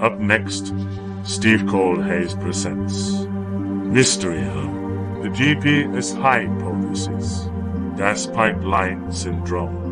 Up next, Steve Kohlhase presents Mystery Hub, the GPS Hypothesis, Gas Pipeline Syndrome.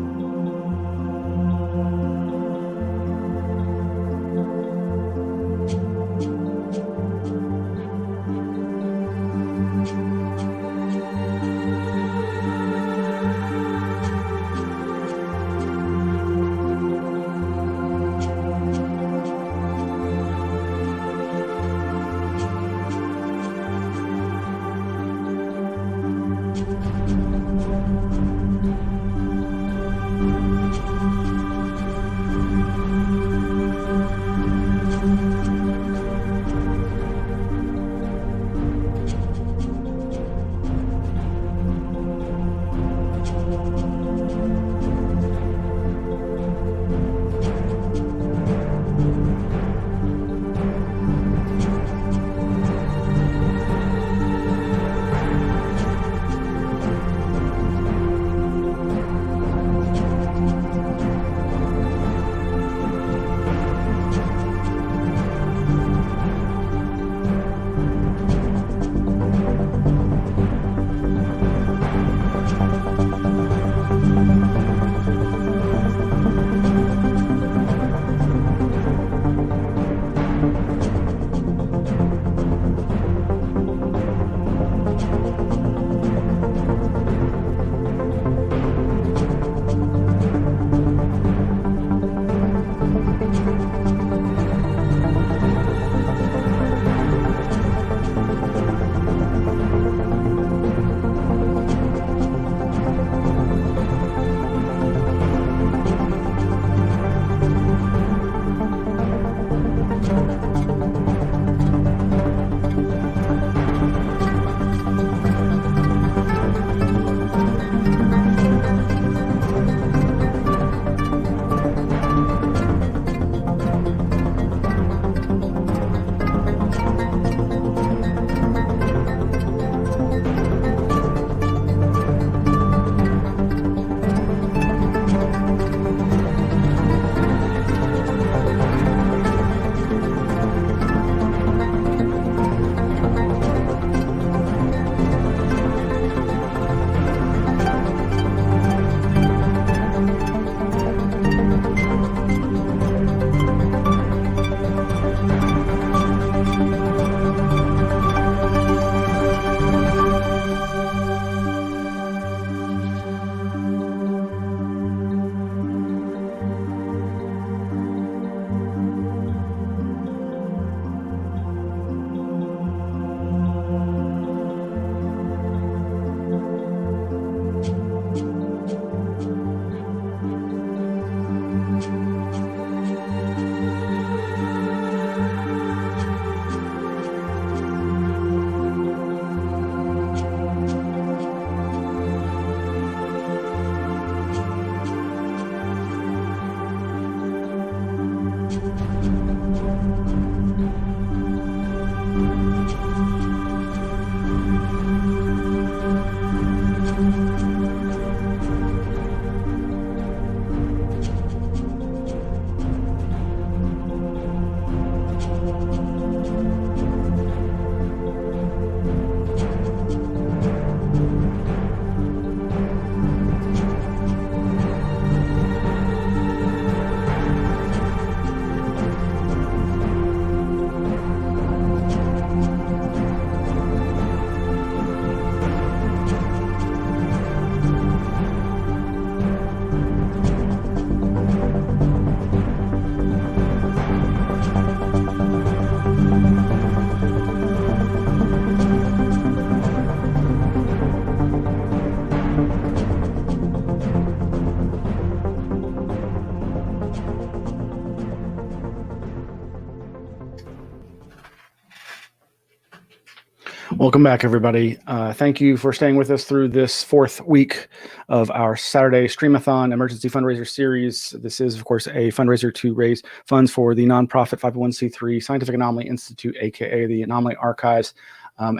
Welcome back, everybody. Thank you for staying with us through this fourth week of our Saturday Streamathon Emergency Fundraiser Series. This is, of course, a fundraiser to raise funds for the nonprofit 501c3 Scientific Anomaly Institute, aka the Anomaly Archives.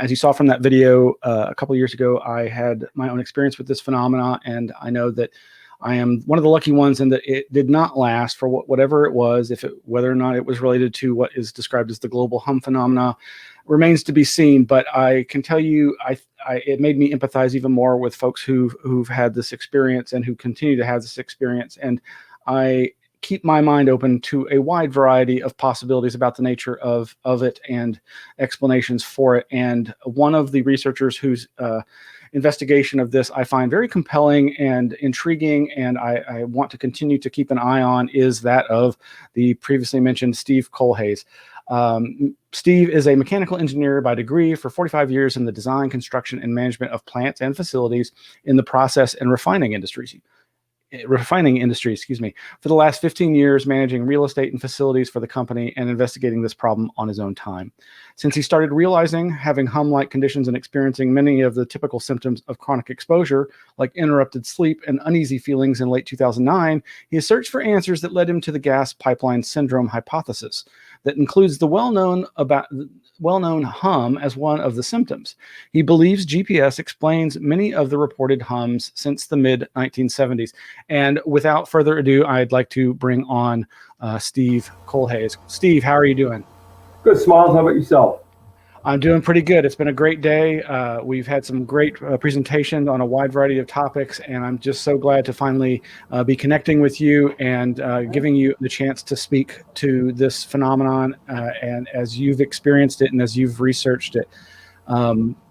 As you saw from that video a couple years ago, I had my own experience with this phenomena, and I know that I am one of the lucky ones in that it did not last for whatever it was. Whether or not it was related to what is described as the global hum phenomena remains to be seen. But I can tell you, it made me empathize even more with folks who've had this experience and who continue to have this experience. And I keep my mind open to a wide variety of possibilities about the nature of it and explanations for it. And one of the researchers whose investigation of this I find very compelling and intriguing, and I want to continue to keep an eye on, is that of the previously mentioned Steve Kohlhase. Steve is a mechanical engineer by degree for 45 years in the design, construction, and management of plants and facilities in the process and refining industry, for the last 15 years, managing real estate and facilities for the company and investigating this problem on his own time. Since he started realizing having hum-like conditions and experiencing many of the typical symptoms of chronic exposure, like interrupted sleep and uneasy feelings in late 2009, he has searched for answers that led him to the gas pipeline syndrome hypothesis that includes the well-known hum as one of the symptoms. He believes GPS explains many of the reported hums since the mid-1970s. And without further ado, I'd like to bring on Steve Kohlhase. Steve, how are you doing? Good, Smiles. How about yourself? I'm doing pretty good. It's been a great day. We've had some great presentations on a wide variety of topics, and I'm just so glad to finally be connecting with you and giving you the chance to speak to this phenomenon and as you've experienced it and as you've researched it.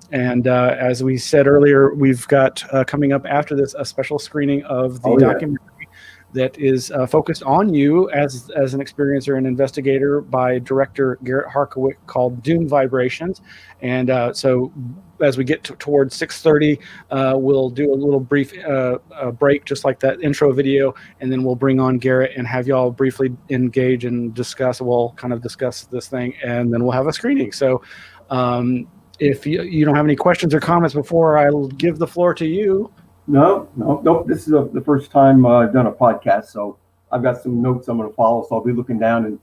And as we said earlier, we've got coming up after this a special screening of the documentary that is focused on you as an experiencer and investigator by director Garret Harkawik, called Doom Vibrations. And so as we get towards 6:30, we'll do a little brief break, just like that intro video, and then we'll bring on Garret and have y'all briefly engage and discuss. We'll kind of discuss this thing, and then we'll have a screening. So if you don't have any questions or comments before I'll give the floor to you. No. This is the first time I've done a podcast, so I've got some notes I'm going to follow. So I'll be looking down, and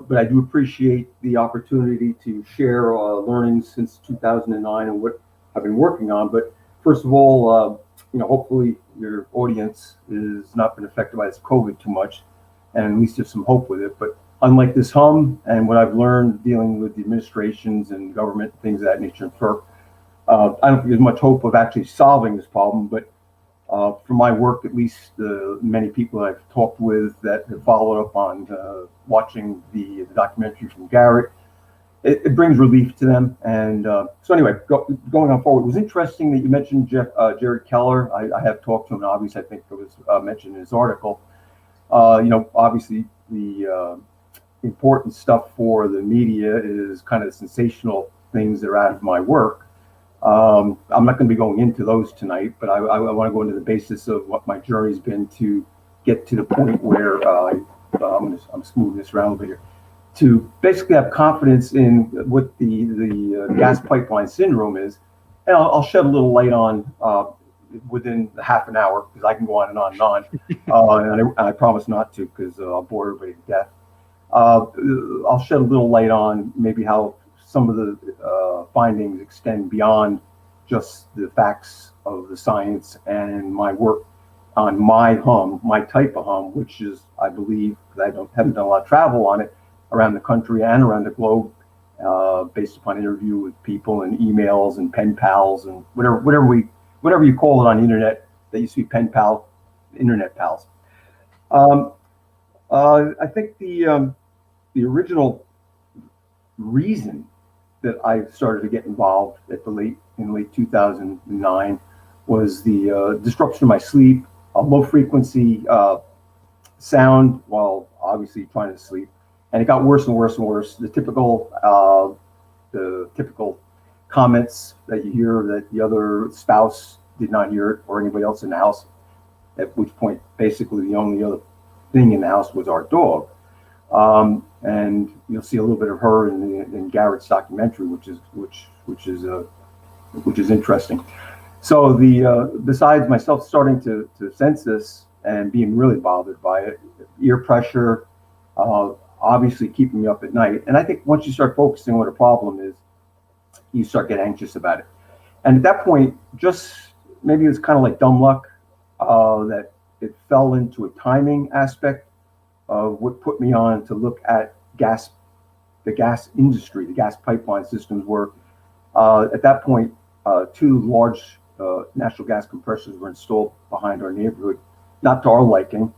but I do appreciate the opportunity to share learnings since 2009 and what I've been working on. But first of all, hopefully your audience has not been affected by this COVID too much, and at least there's some hope with it. But unlike this hum and what I've learned dealing with the administrations and government, things of that nature, and FERC, I don't think there's much hope of actually solving this problem, but from my work, at least many people I've talked with that have followed up on watching the documentary from Garret, it brings relief to them. And so anyway, going on forward, it was interesting that you mentioned Jared Keller. I have talked to him, and obviously I think it was mentioned in his article. Obviously the important stuff for the media is kind of the sensational things that are out of my work. I'm not going to be going into those tonight, but I want to go into the basis of what my journey's been to get to the point where I'm smoothing this around a little bit here, to basically have confidence in what the gas pipeline syndrome is. And I'll shed a little light on within half an hour, because I can go on and on and on. And I promise not to, because I'll bore everybody to death. I'll shed a little light on maybe how some of the findings extend beyond just the facts of the science and my work on my type of hum, which is, I believe, because I haven't done a lot of travel on it around the country and around the globe, based upon interview with people and emails and pen pals and whatever you call it on the internet that used to be pen pal, internet pals. I think the original reason that I started to get involved in late 2009 was the disruption of my sleep, a low frequency sound while obviously trying to sleep, and it got worse and worse and worse. The typical comments that you hear that the other spouse did not hear it, or anybody else in the house, at which point basically the only other thing in the house was our dog. And you'll see a little bit of her in Garrett's documentary, which is interesting. So besides myself starting to sense this and being really bothered by it, ear pressure, obviously keeping me up at night. And I think once you start focusing on what a problem is, you start getting anxious about it. And at that point, just maybe it was kind of like dumb luck, that it fell into a timing aspect of what put me on to look at the gas industry, the gas pipeline systems were, at that point, 2 large natural gas compressors were installed behind our neighborhood, not to our liking.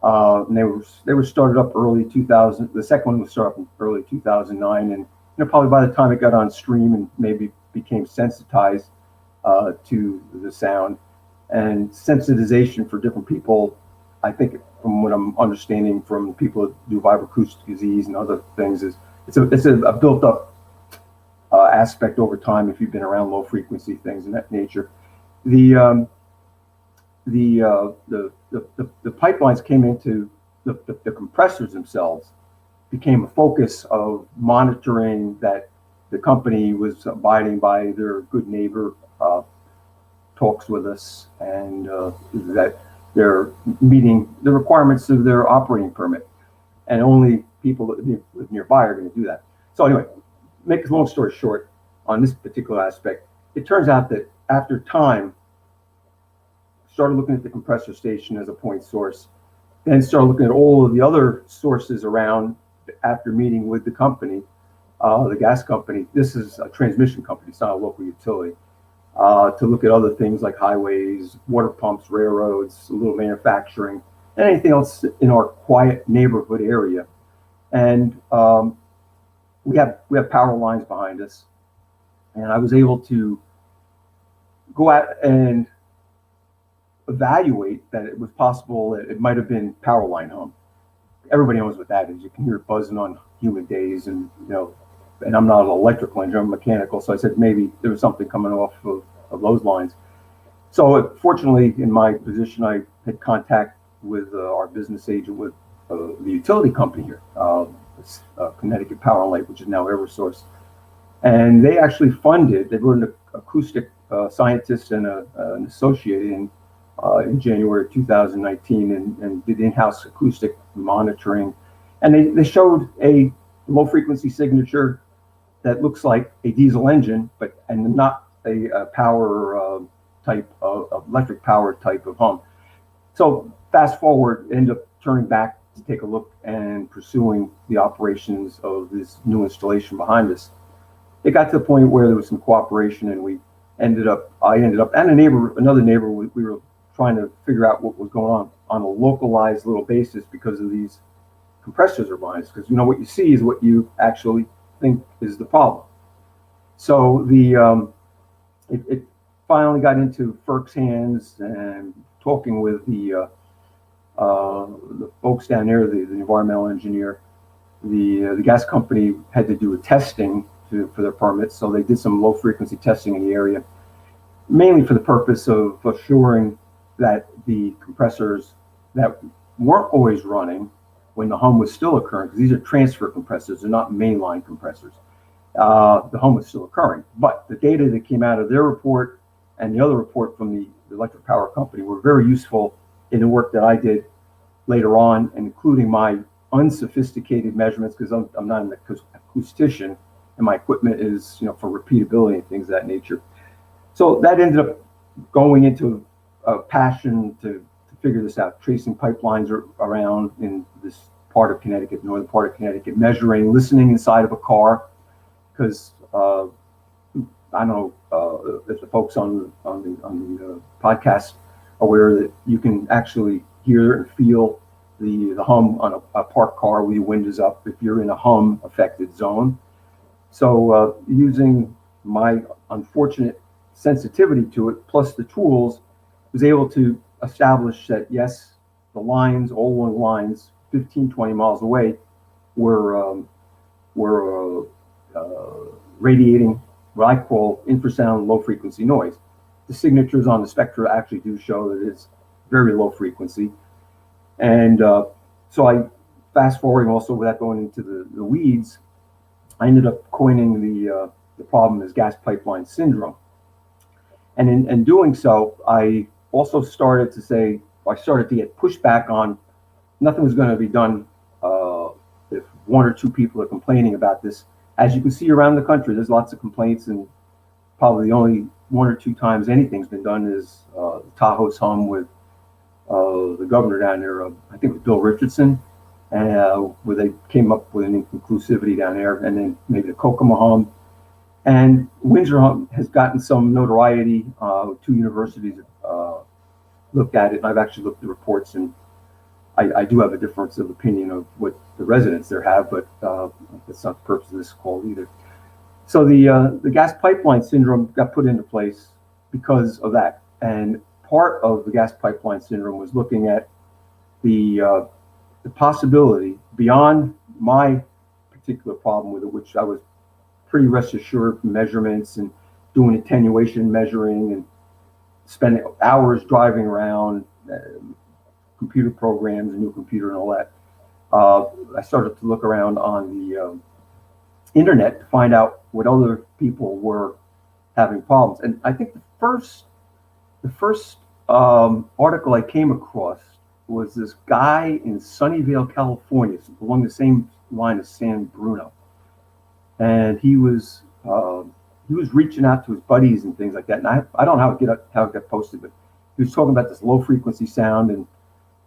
And they were started up early 2000. The second one was started up in early 2009, and probably by the time it got on stream and maybe became sensitized to the sound and sensitization for different people, I think from what I'm understanding from people that do vibroacoustic disease and other things, is it's a built up aspect over time if you've been around low frequency things in that nature. The pipelines came into the compressors themselves became a focus of monitoring that the company was abiding by their good neighbor talks with us, and that they're meeting the requirements of their operating permit, and only people that live nearby are going to do that. So anyway, make a long story short, on this particular aspect, it turns out that after time, started looking at the compressor station as a point source, then started looking at all of the other sources around after meeting with the company, the gas company. This is a transmission company, it's not a local utility, to look at other things like highways, water pumps, railroads, a little manufacturing, and anything else in our quiet neighborhood area. And we have power lines behind us, and I was able to go out and evaluate that it was possible that it might have been power line hum. Everybody knows what that is. You can hear it buzzing on humid days, and and I'm not an electrical engineer, I'm mechanical, so I said maybe there was something coming off of those lines. So fortunately, in my position, I had contact with our business agent with the utility company here, Connecticut Power and Light, which is now Eversource. And they actually funded, they were an acoustic scientist and an associate in January of 2019 and did in-house acoustic monitoring. And they showed a low frequency signature that looks like a diesel engine, and not a power type of electric power type of hum. So fast forward, ended up turning back to take a look and pursuing the operations of this new installation behind us. It got to the point where there was some cooperation, and I ended up, and another neighbor, we were trying to figure out what was going on a localized little basis because of these compressors are behind us. Because what you see is what you actually think is the problem. So it finally got into FERC's hands, and talking with the folks down there, the environmental engineer, the gas company had to do a testing for their permits. So they did some low frequency testing in the area, mainly for the purpose of assuring that the compressors that weren't always running when the hum was still occurring, because these are transfer compressors, they're not mainline compressors, the hum was still occurring. But the data that came out of their report and the other report from the electric power company were very useful in the work that I did later on, including my unsophisticated measurements, because I'm not an acoustician, and my equipment is for repeatability and things of that nature. So that ended up going into a passion to figure this out, tracing pipelines around in this part of Connecticut, northern part of Connecticut, measuring, listening inside of a car, because I don't know if the folks on the podcast are aware that you can actually hear and feel the hum on a parked car with your windows up if you're in a hum affected zone. So using my unfortunate sensitivity to it, plus the tools, was able to establish that yes, the lines, all along lines, 15, 20 miles away, were radiating what I call infrasound low frequency noise. The signatures on the spectra actually do show that it's very low frequency. And so I, fast forwarding also without going into the weeds, I ended up coining the problem as gas pipeline syndrome. And in doing so, I also started to get pushback on nothing was going to be done if one or two people are complaining about this. As you can see around the country, there's lots of complaints, and probably the only one or two times anything's been done is Tahoe's hum with the governor down there, I think it was Bill Richardson, where they came up with an inconclusivity down there, and then maybe the Kokomo hum. And Windsor hum has gotten some notoriety. Two universities looked at it, and I've actually looked at the reports, and I do have a difference of opinion of what the residents there have, but that's not the purpose of this call either. So the gas pipeline syndrome got put into place because of that. And part of the gas pipeline syndrome was looking at the possibility beyond my particular problem with it, which I was pretty rest assured from measurements and doing attenuation measuring and spending hours driving around, computer programs, a new computer and all that. I started to look around on the internet to find out what other people were having problems. And I think the first article I came across was this guy in Sunnyvale, California, along the same line as San Bruno. And he was reaching out to his buddies and things like that. And I don't know how it got posted, but he was talking about this low frequency sound. And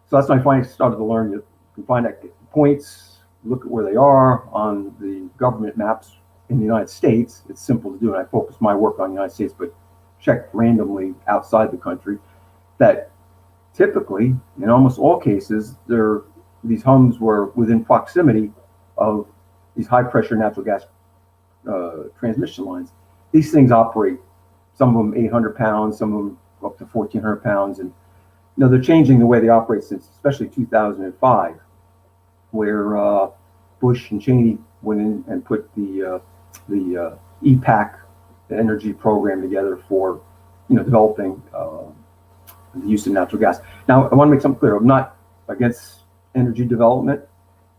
so that's when I finally started to learn you can find out points, look at where they are on the government maps in the United States. It's simple to do, and I focus my work on the United States, but check randomly outside the country. That typically, in almost all cases, these hums were within proximity of these high pressure natural gas transmission lines. These things operate, some of them 800 pounds, some of them up to 1,400 pounds, and they're changing the way they operate since especially 2005, where Bush and Cheney went in and put the EPAC, the energy program, together for developing the use of natural gas. Now, I want to make something clear. I'm not against energy development.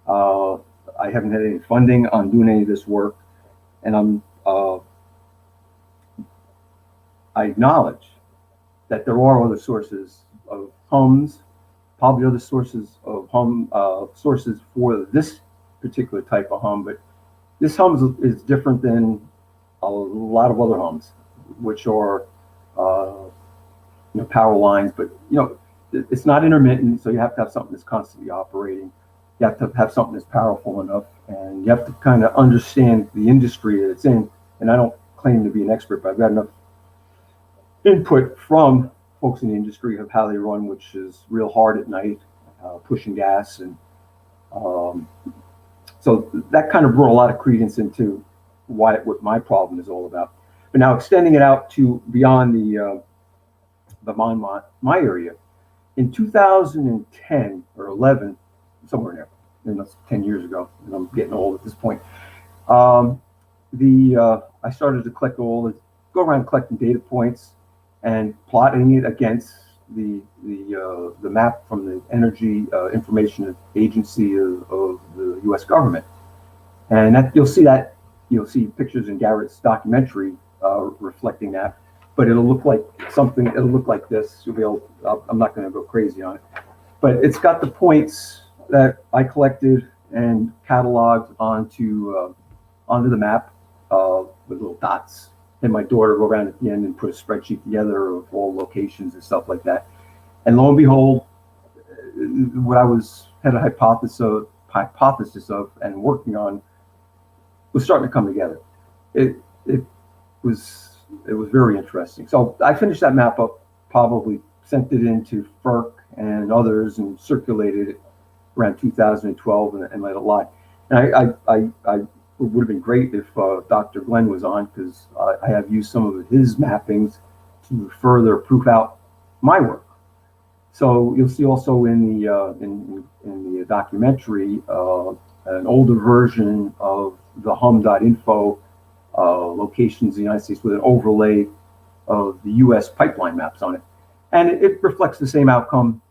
I haven't had any funding on doing any of this work, and I acknowledge that there are other sources of hums, probably other sources of sources for this particular type of hum, but this hum is different than a lot of other hums, which are power lines, but it's not intermittent, so you have to have something that's constantly operating. You have to have something that's powerful enough, and you have to kind of understand the industry that it's in. And I don't claim to be an expert, but I've got enough input from folks in the industry of how they run, which is real hard at night, pushing gas. And so that kind of brought a lot of credence into what my problem is all about. But now extending it out to beyond my area, in 2010 or 11, somewhere in there, and that's 10 years ago, and I'm getting old at this point. I started to go around collecting data points and plotting it against the map from the Energy Information Agency of the U.S. government, and you'll see pictures in Garrett's documentary reflecting that. But it'll look like something. It'll look like this. I'm not going to go crazy on it, but it's got the points that I collected and cataloged onto the map with little dots. And my daughter go around at the end and put a spreadsheet together of all locations and stuff like that. And lo and behold, what I had a hypothesis of and working on was starting to come together. It was very interesting. So I finished that map up, probably sent it into FERC and others, and circulated it around 2012 and let it lie. And it would have been great if Dr. Glenn was on, because I have used some of his mappings to further proof out my work. So you'll see also in the documentary an older version of the hum.info locations in the United States with an overlay of the U.S. pipeline maps on it. And it reflects the same outcome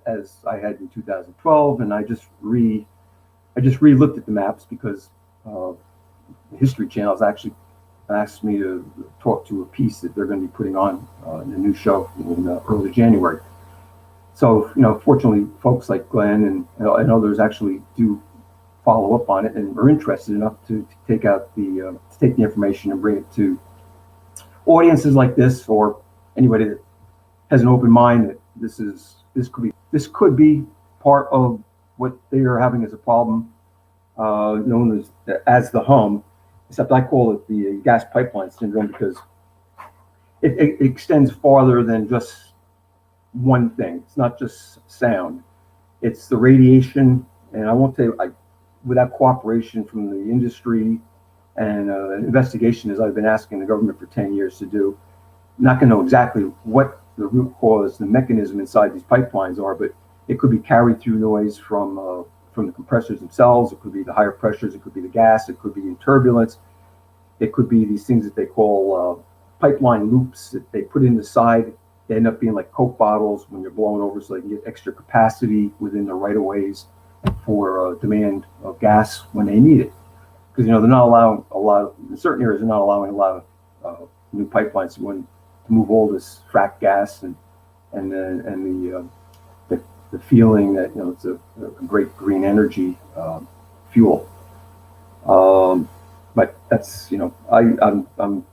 as I had in 2012. And I just re-looked at the maps because the History Channel has actually asked me to talk to a piece that they're going to be putting on in a new show in early January. So, fortunately, folks like Glenn and others actually do follow up on it and are interested enough to take the information and bring it to audiences like this, or anybody that has an open mind that this is this could be part of what they are having as a problem, known as the hum, except I call it the gas pipeline syndrome because it extends farther than just one thing. It's not just sound. It's the radiation, and I won't tell you, without cooperation from the industry and an investigation, as I've been asking the government for 10 years to do, I'm not going to know exactly what the root cause, the mechanism inside these pipelines are, but it could be carried through noise from the compressors themselves. It could be the higher pressures. It could be the gas. It could be in turbulence. It could be these things that they call pipeline loops that they put in the side. They end up being like Coke bottles when you're blowing over, so they can get extra capacity within the right-of-ways for demand of gas when they need it. Because they're not allowing in certain areas, they're not allowing a lot of new pipelines to move all this frack gas and the feeling that it's a great green energy fuel. But that's I'm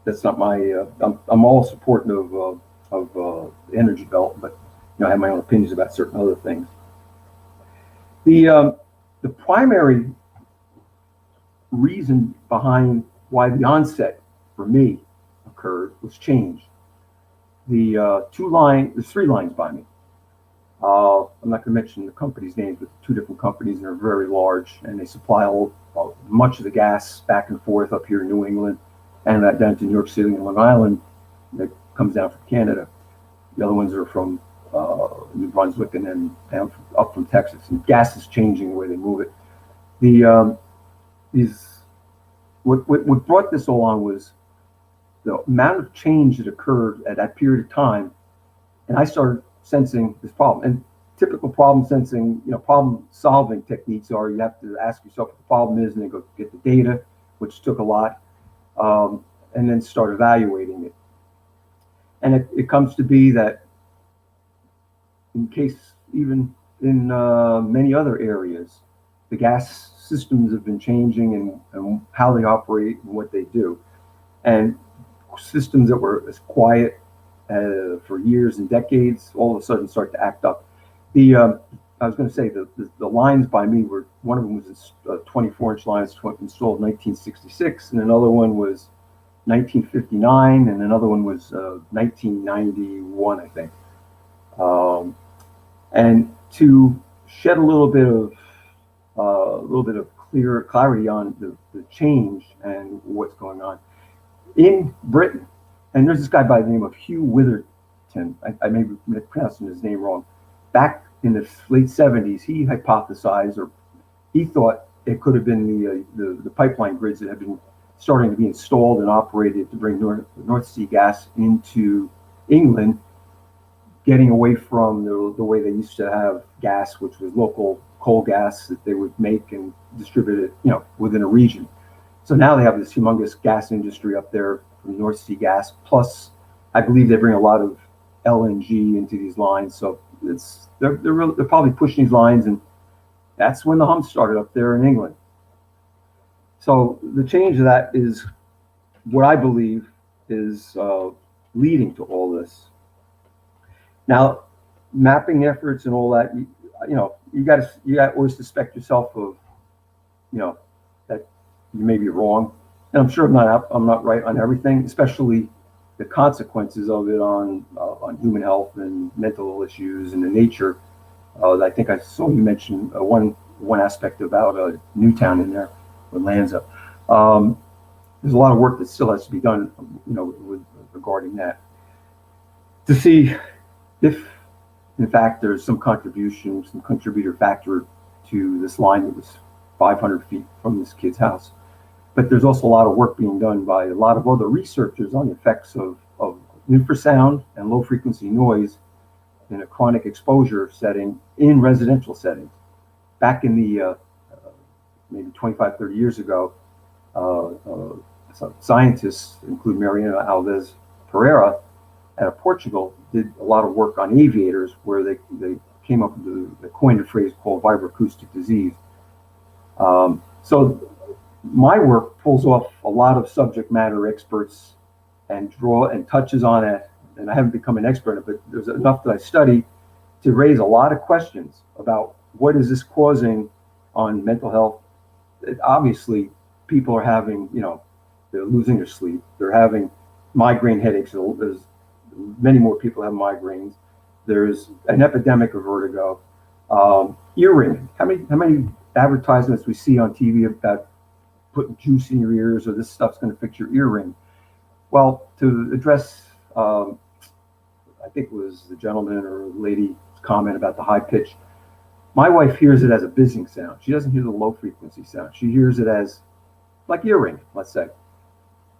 that's not my I'm all supportive of the energy belt, but I have my own opinions about certain other things. The primary reason behind why the onset for me occurred was change. There's 3 lines by me. I'm not going to mention the company's names, but 2 different companies, and they're very large, and they supply much of the gas back and forth up here in New England, and that down to New York City and Long Island that comes down from Canada. The other ones are from New Brunswick and then up from Texas. And gas is changing the way they move it. What brought this all on was the amount of change that occurred at that period of time, and I started sensing this problem. And typical problem sensing, problem solving techniques are you have to ask yourself what the problem is, and then go get the data, which took a lot, and then start evaluating it. And it comes to be that in case even in many other areas, the gas systems have been changing and how they operate and what they do. And systems that were as quiet for years and decades all of a sudden start to act up. I was going to say the lines by me were, one of them was a 24-inch line installed in 1966, and another one was 1959, and another one was 1991, I think. And to shed a little bit of clarity on the change and what's going on in Britain, and there's this guy by the name of Hugh Witherton. I may be pronouncing his name wrong. Back in the late 70s, he hypothesized, or he thought it could have been the pipeline grids that had been starting to be installed and operated to bring North Sea gas into England, getting away from the way they used to have gas, which was local coal gas that they would make and distribute it, within a region. So now they have this humongous gas industry up there from North Sea gas. Plus, I believe they bring a lot of LNG into these lines. So they're probably pushing these lines, and that's when the hum started up there in England. So the change of that is what I believe is leading to all this. Now, mapping efforts and all that, you got to always suspect yourself of, that you may be wrong, and I'm sure I'm not right on everything, especially the consequences of it on human health and mental issues and the nature. I think I saw you mention one aspect about Newtown in there with Lanza. There's a lot of work that still has to be done, regarding that, to see if, in fact, there's some contributor factor to this line that was 500 feet from this kid's house. But there's also a lot of work being done by a lot of other researchers on the effects of infrasound and low frequency noise in a chronic exposure setting in residential settings. Back in the maybe 25, 30 years ago, some scientists, including Mariana Alves Pereira out of Portugal, did a lot of work on aviators, where they came up with the coined a phrase called vibroacoustic disease. So my work pulls off a lot of subject matter experts and touches on it. And I haven't become an expert in it, but there's enough that I study to raise a lot of questions about what is this causing on mental health. Obviously, people are having, they're losing their sleep. They're having migraine headaches. There's many more people have migraines. There's an epidemic of vertigo. Ear ringing. How many advertisements we see on TV about putting juice in your ears, or this stuff's going to fix your ear ring? Well, to address, I think it was the gentleman or lady's comment about the high pitch. My wife hears it as a buzzing sound. She doesn't hear the low frequency sound. She hears it as like ear ringing, let's say.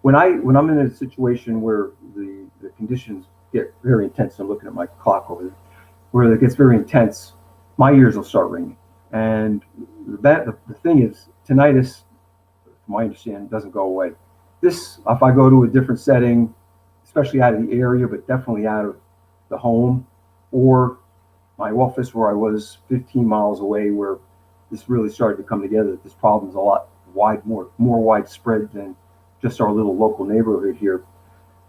When I'm in a situation where the conditions get very intense, I'm looking at my clock over there, where it gets very intense, my ears will start ringing. And the thing is, tinnitus, from my understanding, doesn't go away. This, if I go to a different setting, especially out of the area, but definitely out of the home, or my office where I was 15 miles away, where this really started to come together, this problem is a lot more widespread than just our little local neighborhood here.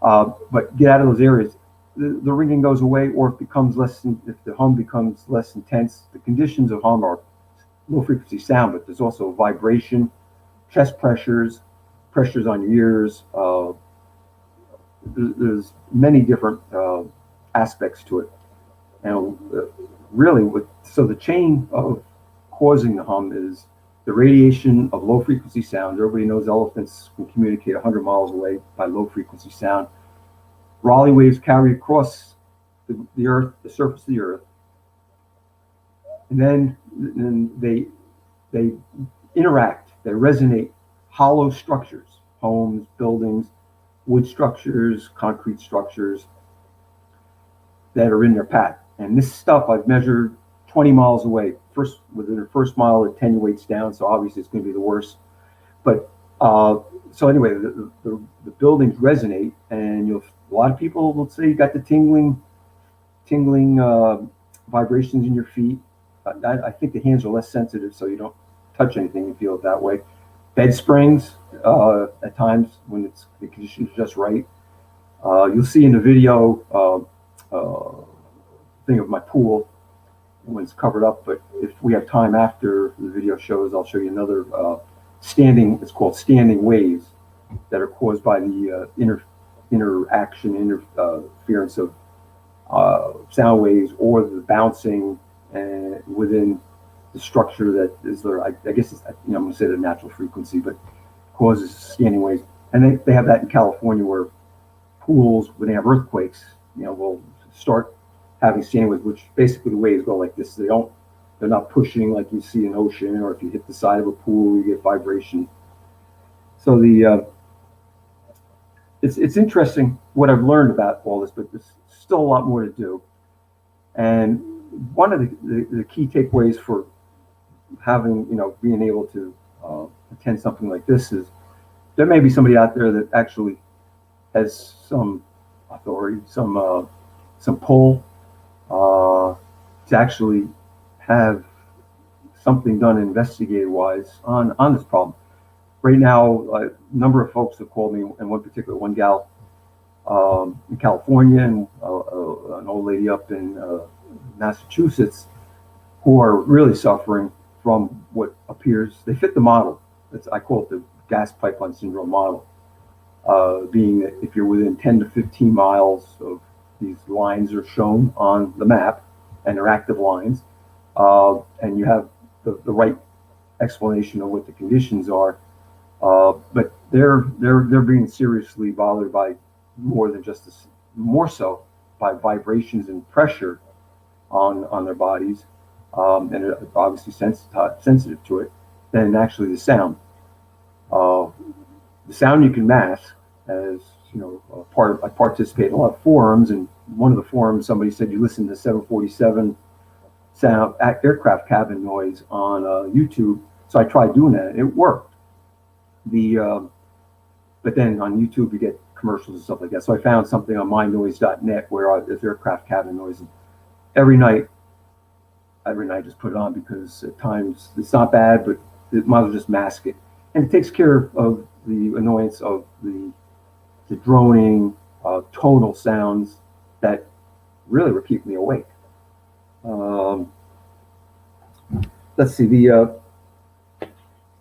But get out of those areas, the ringing goes away, or if the hum becomes less intense. The conditions of hum are low frequency sound, but there's also vibration, chest pressures on your ears. There's many different aspects to it. And really, so the chain of causing the hum is the radiation of low frequency sound. Everybody knows elephants can communicate 100 miles away by low frequency sound. Raleigh waves carry across the earth, the surface of the earth, and then they interact, they resonate hollow structures, homes, buildings, wood structures, concrete structures that are in their path. And this stuff I've measured 20 miles away. Within the first mile, it attenuates down, so obviously it's going to be the worst. But so anyway, the buildings resonate, and a lot of people will say you got the tingling vibrations in your feet. I think the hands are less sensitive, so you don't touch anything and feel it that way. Bed springs, at times when the condition is just right. You'll see in the video thing of my pool when it's covered up, but if we have time after the video shows, I'll show you another it's called standing waves that are caused by the interference of sound waves, or the bouncing within the structure that is there. I guess I'm going to say the natural frequency, but causes standing waves. And they have that in California, where pools, when they have earthquakes, will start having standing waves, which basically the waves go like this. They're not pushing like you see in ocean, or if you hit the side of a pool, you get vibration. So it's interesting what I've learned about all this, but there's still a lot more to do. And one of the key takeaways for having, being able to attend something like this is there may be somebody out there that actually has some authority, some pull to actually have something done investigative-wise on this problem. Right now, a number of folks have called me, and one gal in California, and an old lady up in Massachusetts, who are really suffering from what appears, they fit the model. I call it the gas pipeline syndrome model, being that if you're within 10 to 15 miles of these lines are shown on the map, and they're active lines, and you have the right explanation of what the conditions are, but they're being seriously bothered by more than just this, more so by vibrations and pressure on their bodies, and they're obviously sensitive to it, than actually the sound. The sound you can mask, as I participate in a lot of forums, and one of the forums somebody said you listen to 747 sound aircraft cabin noise on YouTube. So I tried doing that. It worked. But then on YouTube you get commercials and stuff like that. So I found something on mynoise.net where there's aircraft cabin noise. And every night I just put it on, because at times it's not bad, but it might as well just mask it. And it takes care of the annoyance of the droning, tonal sounds that really were keeping me awake. Um, let's see.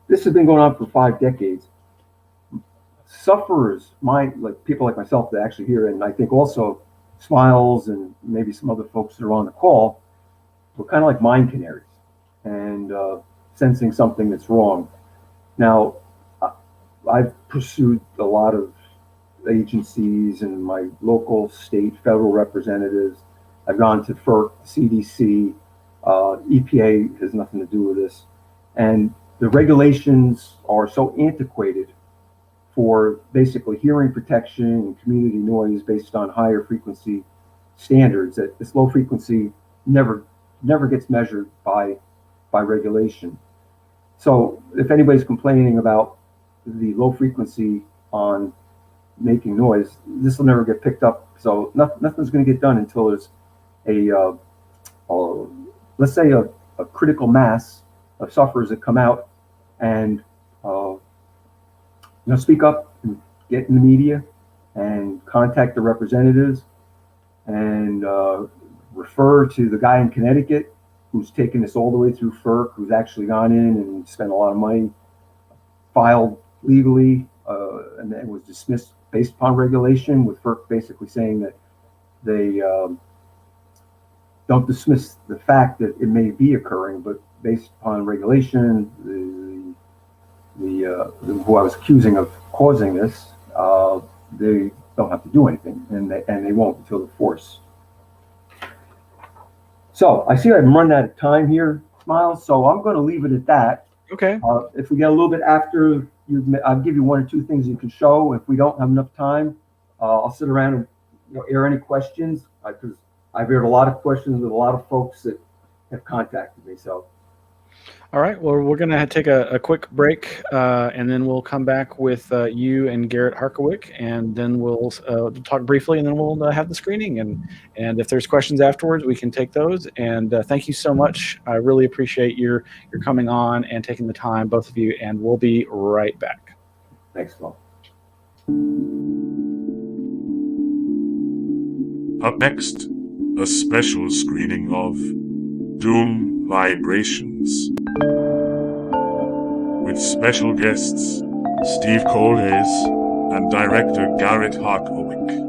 This has been going on for 5 decades. Sufferers, like people like myself that actually hear it, and I think also Smiles and maybe some other folks that are on the call, we're kind of like mind canaries and sensing something that's wrong. Now, I've pursued a lot of agencies and my local, state, federal representatives. I've gone to FERC, CDC, EPA has nothing to do with this. And the regulations are so antiquated for basically hearing protection and community noise based on higher frequency standards that this low frequency never gets measured by regulation. So if anybody's complaining about the low frequency on making noise, this will never get picked up. So nothing's going to get done until there's let's say a critical mass of sufferers that come out and speak up and get in the media and contact the representatives and refer to the guy in Connecticut who's taken this all the way through FERC, who's actually gone in and spent a lot of money, filed legally, and then was dismissed based upon regulation, with FERC basically saying that they don't dismiss the fact that it may be occurring, but based upon regulation, who I was accusing of causing this, they don't have to do anything, and they won't until they're forced. So I see I'm running out of time here, Smiles. So I'm going to leave it at that. Okay. If we get a little bit after, I'll give you 1 or 2 things you can show. If we don't have enough time, I'll sit around and air any questions, because I've aired a lot of questions with a lot of folks that have contacted me. So. All right. Well, we're going to take a quick break, and then we'll come back with you and Garret Harkawik, and then we'll talk briefly, and then we'll have the screening. And if there's questions afterwards, we can take those. And thank you so much. I really appreciate your coming on and taking the time, both of you. And we'll be right back. Thanks, Paul. Up next, a special screening of Doom Vibrations, with special guests Steve Kohlhase and director Garret Harkawik.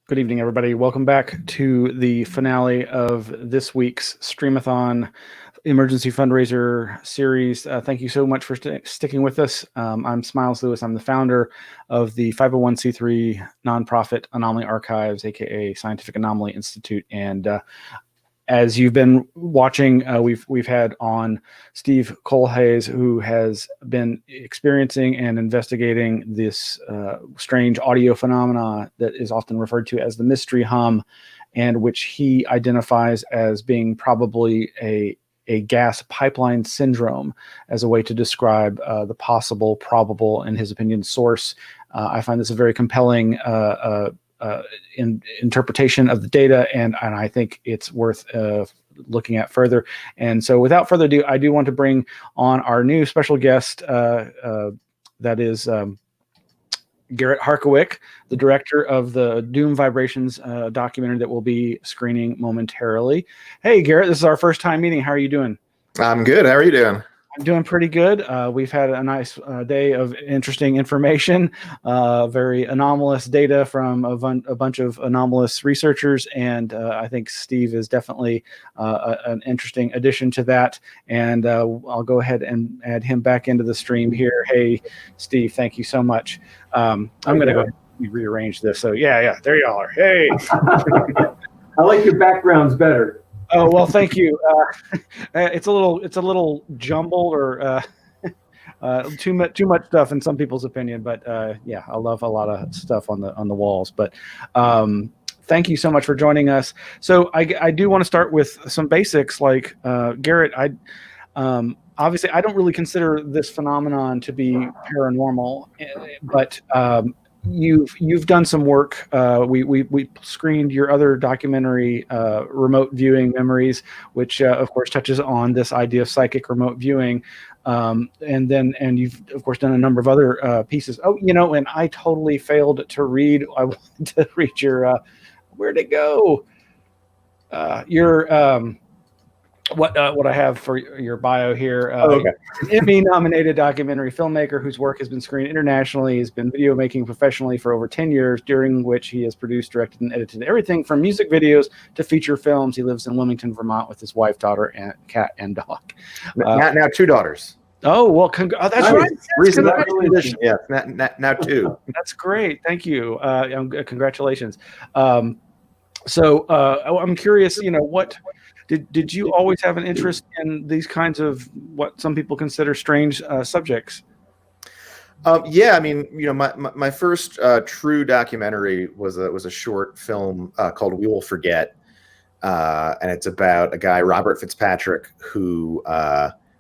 Good evening, everybody. Welcome back to the finale of this week's Streamathon Emergency Fundraiser series. Thank you so much for sticking with us. I'm Smiles Lewis. I'm the founder of the 501c3 nonprofit Anomaly Archives, aka Scientific Anomaly Institute. And as you've been watching, we've had on Steve Kohlhase, who has been experiencing and investigating this strange audio phenomena that is often referred to as the mystery hum, and which he identifies as being probably a gas pipeline syndrome as a way to describe the possible, probable, in his opinion, source. I find this a very compelling interpretation of the data, and I think it's worth looking at further. And so without further ado, I do want to bring on our new special guest, that is Garret Harkawik, the director of the Doom Vibrations documentary that we'll be screening momentarily. Hey, Garret, this is our first time meeting. How are you doing? I'm good. How are you doing? I'm doing pretty good. We've had a nice day of interesting information, very anomalous data from a bunch of anomalous researchers, and I think Steve is definitely an interesting addition to that. And I'll go ahead and add him back into the stream here. Hey, Steve, thank you so much. I'm going to go ahead and rearrange this. So yeah, there you all are. Hey. I like your backgrounds better. Oh, well, thank you. It's a little jumbled, or too much stuff in some people's opinion. But yeah, I love a lot of stuff on the walls. But thank you so much for joining us. So I do want to start with some basics. Like Garret, obviously I don't really consider this phenomenon to be paranormal, but you've done some work. We screened your other documentary, Remote Viewing Memories, which of course touches on this idea of psychic remote viewing, and you've of course done a number of other pieces. Oh, and I totally failed to read. I wanted to read your where'd it go? Your what I have for your bio here. Okay. An Emmy-nominated documentary filmmaker whose work has been screened internationally. He's been video making professionally for over 10 years, during which he has produced, directed, and edited everything from music videos to feature films. He lives in Wilmington, Vermont, with his wife, daughter, and cat and dog. Now 2 daughters. Oh, well, that's right. Recent addition. Yeah, now 2. That's great. Thank you. Congratulations. So I'm curious, what did you always have an interest in these kinds of what some people consider strange subjects? Yeah, I mean, my first true documentary was a short film called We Will Forget, and it's about a guy, Robert Fitzpatrick, who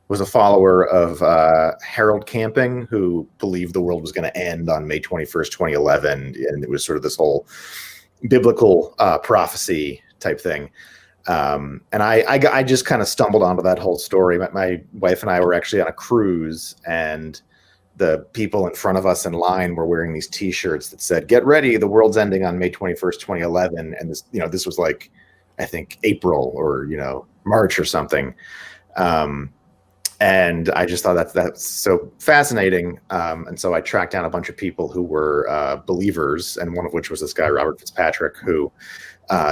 was a follower of Harold Camping, who believed the world was going to end on May 21st, 2011, and it was sort of this whole biblical prophecy type thing. And I just kind of stumbled onto that whole story. My wife and I were actually on a cruise, and the people in front of us in line were wearing these T-shirts that said, "Get ready, the world's ending on May 21st, 2011." And this was like, I think April or March or something. And I just thought that's so fascinating. And so I tracked down a bunch of people who were believers, and one of which was this guy, Robert Fitzpatrick, who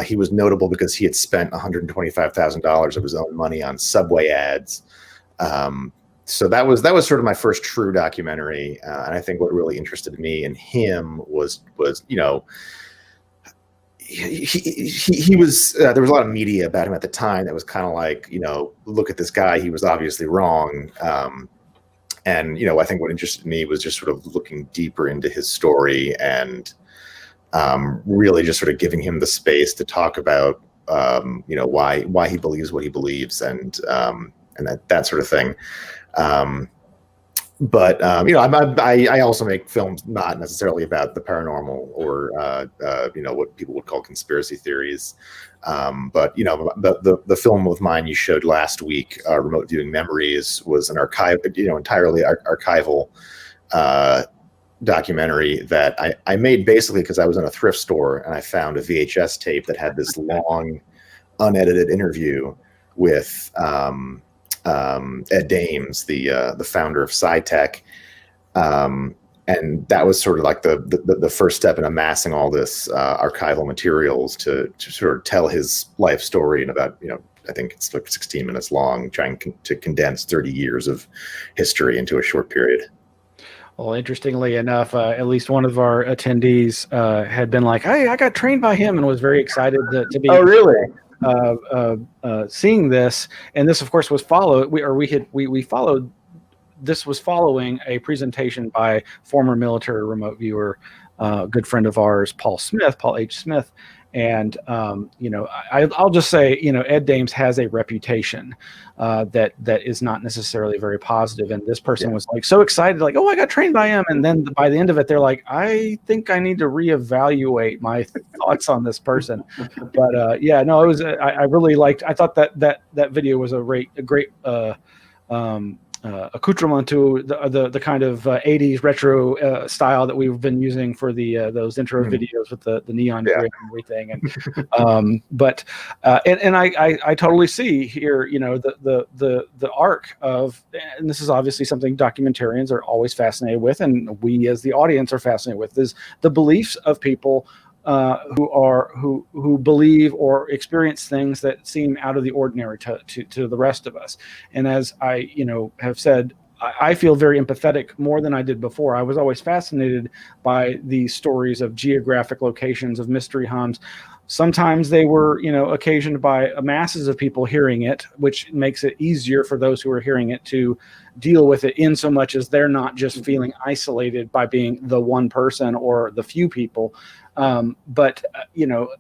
he was notable because he had spent $125,000 of his own money on subway ads. So that was sort of my first true documentary, and I think what really interested me in him was he was there was a lot of media about him at the time that was kind of like, look at this guy, he was obviously wrong. And I think what interested me was just sort of looking deeper into his story and really just sort of giving him the space to talk about why he believes what he believes, and that sort of thing. But I also make films not necessarily about the paranormal or what people would call conspiracy theories. But the film of mine you showed last week, Remote Viewing Memories, was an entirely archival documentary that I made basically because I was in a thrift store and I found a VHS tape that had this long, unedited interview with Ed Dames, the founder of SciTech, and that was sort of like the first step in amassing all this archival materials to sort of tell his life story in about I think it's like 16 minutes long, trying to condense 30 years of history into a short period. Well, interestingly enough, at least one of our attendees had been like, "Hey, I got trained by him," and was very excited to be. Oh, really? Seeing this, and this, of course, was followed. We followed. This was following a presentation by former military remote viewer, good friend of ours, Paul H. Smith. And I'll just say, Ed Dames has a reputation that is not necessarily very positive. And this person was like so excited, like, "Oh, I got trained by him." And then by the end of it, they're like, "I think I need to reevaluate my thoughts on this person." But it was. I really liked. I thought that video was a great accoutrement to the kind of 80s retro style that we've been using for the those intro videos with the neon grid and everything. And I totally see here, the arc of, and this is obviously something documentarians are always fascinated with, and we as the audience are fascinated with, is the beliefs of people who believe or experience things that seem out of the ordinary to the rest of us. And as I have said, I feel very empathetic more than I did before. I was always fascinated by these stories of geographic locations, of mystery homes. Sometimes they were, occasioned by masses of people hearing it, which makes it easier for those who are hearing it to deal with it, in so much as they're not just feeling isolated by being the one person or the few people. But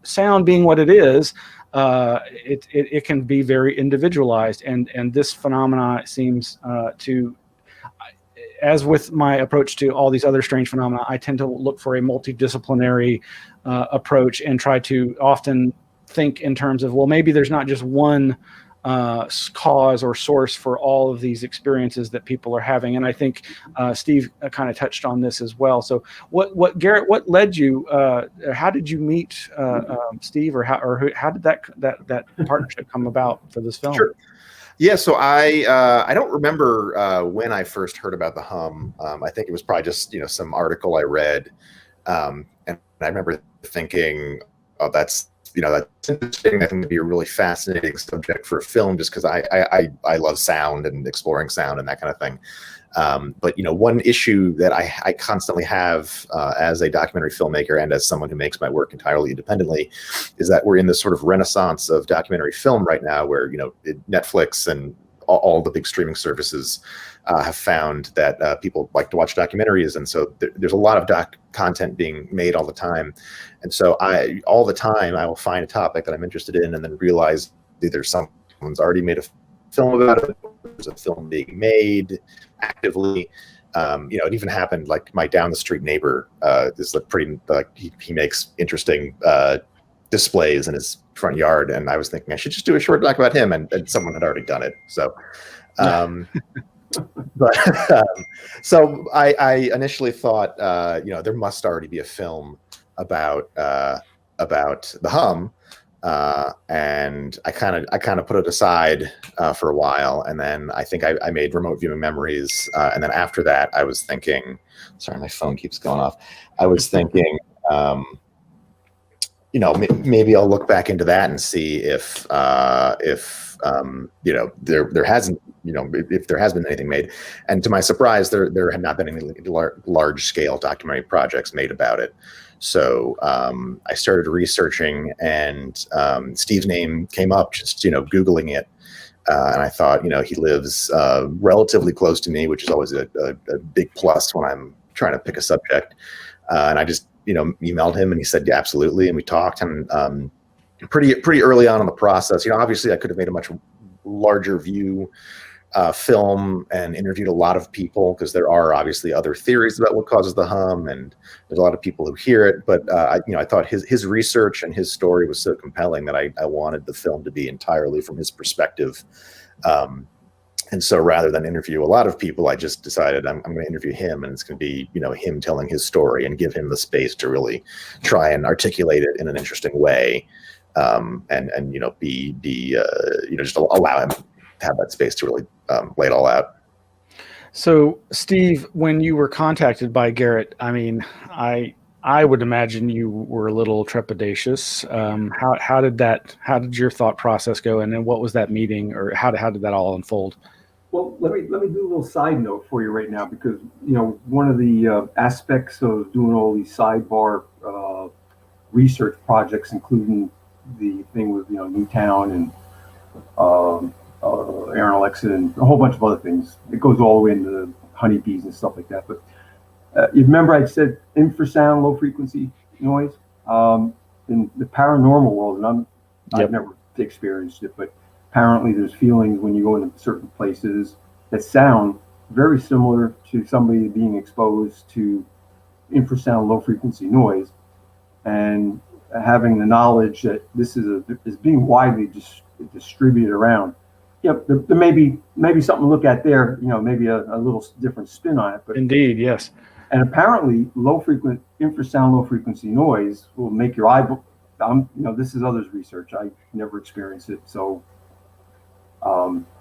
sound being what it is, it can be very individualized, and this phenomena seems to, as with my approach to all these other strange phenomena, I tend to look for a multidisciplinary approach and try to often think in terms of, well, maybe there's not just one cause or source for all of these experiences that people are having. And I think Steve kind of touched on this as well. So what Garret, what led you, how did you meet Steve, or how did that partnership come about for this film? Sure. Yeah, so I don't remember when I first heard about the hum. I think it was probably just some article I read, and I remember thinking, "Oh, that's interesting. I think it'd be a really fascinating subject for a film, just because I love sound and exploring sound and that kind of thing." But one issue that I constantly have as a documentary filmmaker and as someone who makes my work entirely independently is that we're in this sort of renaissance of documentary film right now, where Netflix and all the big streaming services have found that people like to watch documentaries, and so there's a lot of content being made all the time. And so all the time I will find a topic that I'm interested in, and then realize either someone's already made a film about it, or there's a film being made actively. It even happened, like my down the street neighbor is he makes interesting displays in his front yard, and I was thinking I should just do a short doc about him, and someone had already done it. So so I initially thought there must already be a film about the hum, and I kind of put it aside for a while, and then I think I made Remote Viewing Memories, and then after that I was thinking, sorry, my phone keeps going off. I was thinking, maybe I'll look back into that and see if there hasn't, if there has been anything made, and to my surprise, there had not been any large scale documentary projects made about it. So I started researching, and Steve's name came up just Googling it. And I thought, he lives relatively close to me, which is always a big plus when I'm trying to pick a subject. And I just, emailed him, and he said, yeah, absolutely. And we talked, and pretty early on in the process, obviously I could have made a much larger view film and interviewed a lot of people, because there are obviously other theories about what causes the hum, and there's a lot of people who hear it. But I thought his research and his story was so compelling that I wanted the film to be entirely from his perspective. And so rather than interview a lot of people, I just decided I'm going to interview him, and it's going to be him telling his story and give him the space to really try and articulate it in an interesting way, and be just allow him to have that space to really lay it all out. So, Steve, when you were contacted by Garret, I mean, I would imagine you were a little trepidatious. How did your thought process go, and then what was that meeting, or how did that all unfold? Well, let me do a little side note for you right now, because one of the aspects of doing all these sidebar research projects, including the thing with Newtown and Aaron Alexa and a whole bunch of other things. It goes all the way into the honeybees and stuff like that. But you remember I said infrasound, low frequency noise, in the paranormal world, and I've never experienced it, but apparently there's feelings when you go into certain places that sound very similar to somebody being exposed to infrasound, low frequency noise, and having the knowledge that this is being widely distributed around. There may be something to look at there, maybe a little different spin on it. But indeed, yes. And apparently infrasound, low frequency noise will make your eye. This is others' research. I never experienced it, so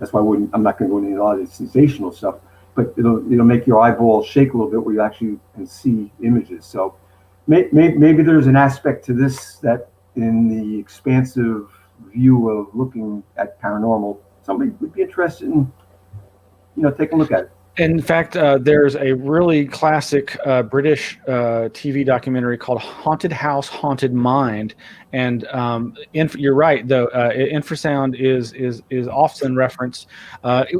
that's why I'm not going to go into a lot of the sensational stuff. But it'll make your eyeball shake a little bit, where you actually can see images. So maybe there's an aspect to this that, in the expansive view of looking at paranormal, somebody would be interested in taking a look at it. In fact, there's a really classic British TV documentary called Haunted House, Haunted Mind, and you're right, though. Infrasound is often referenced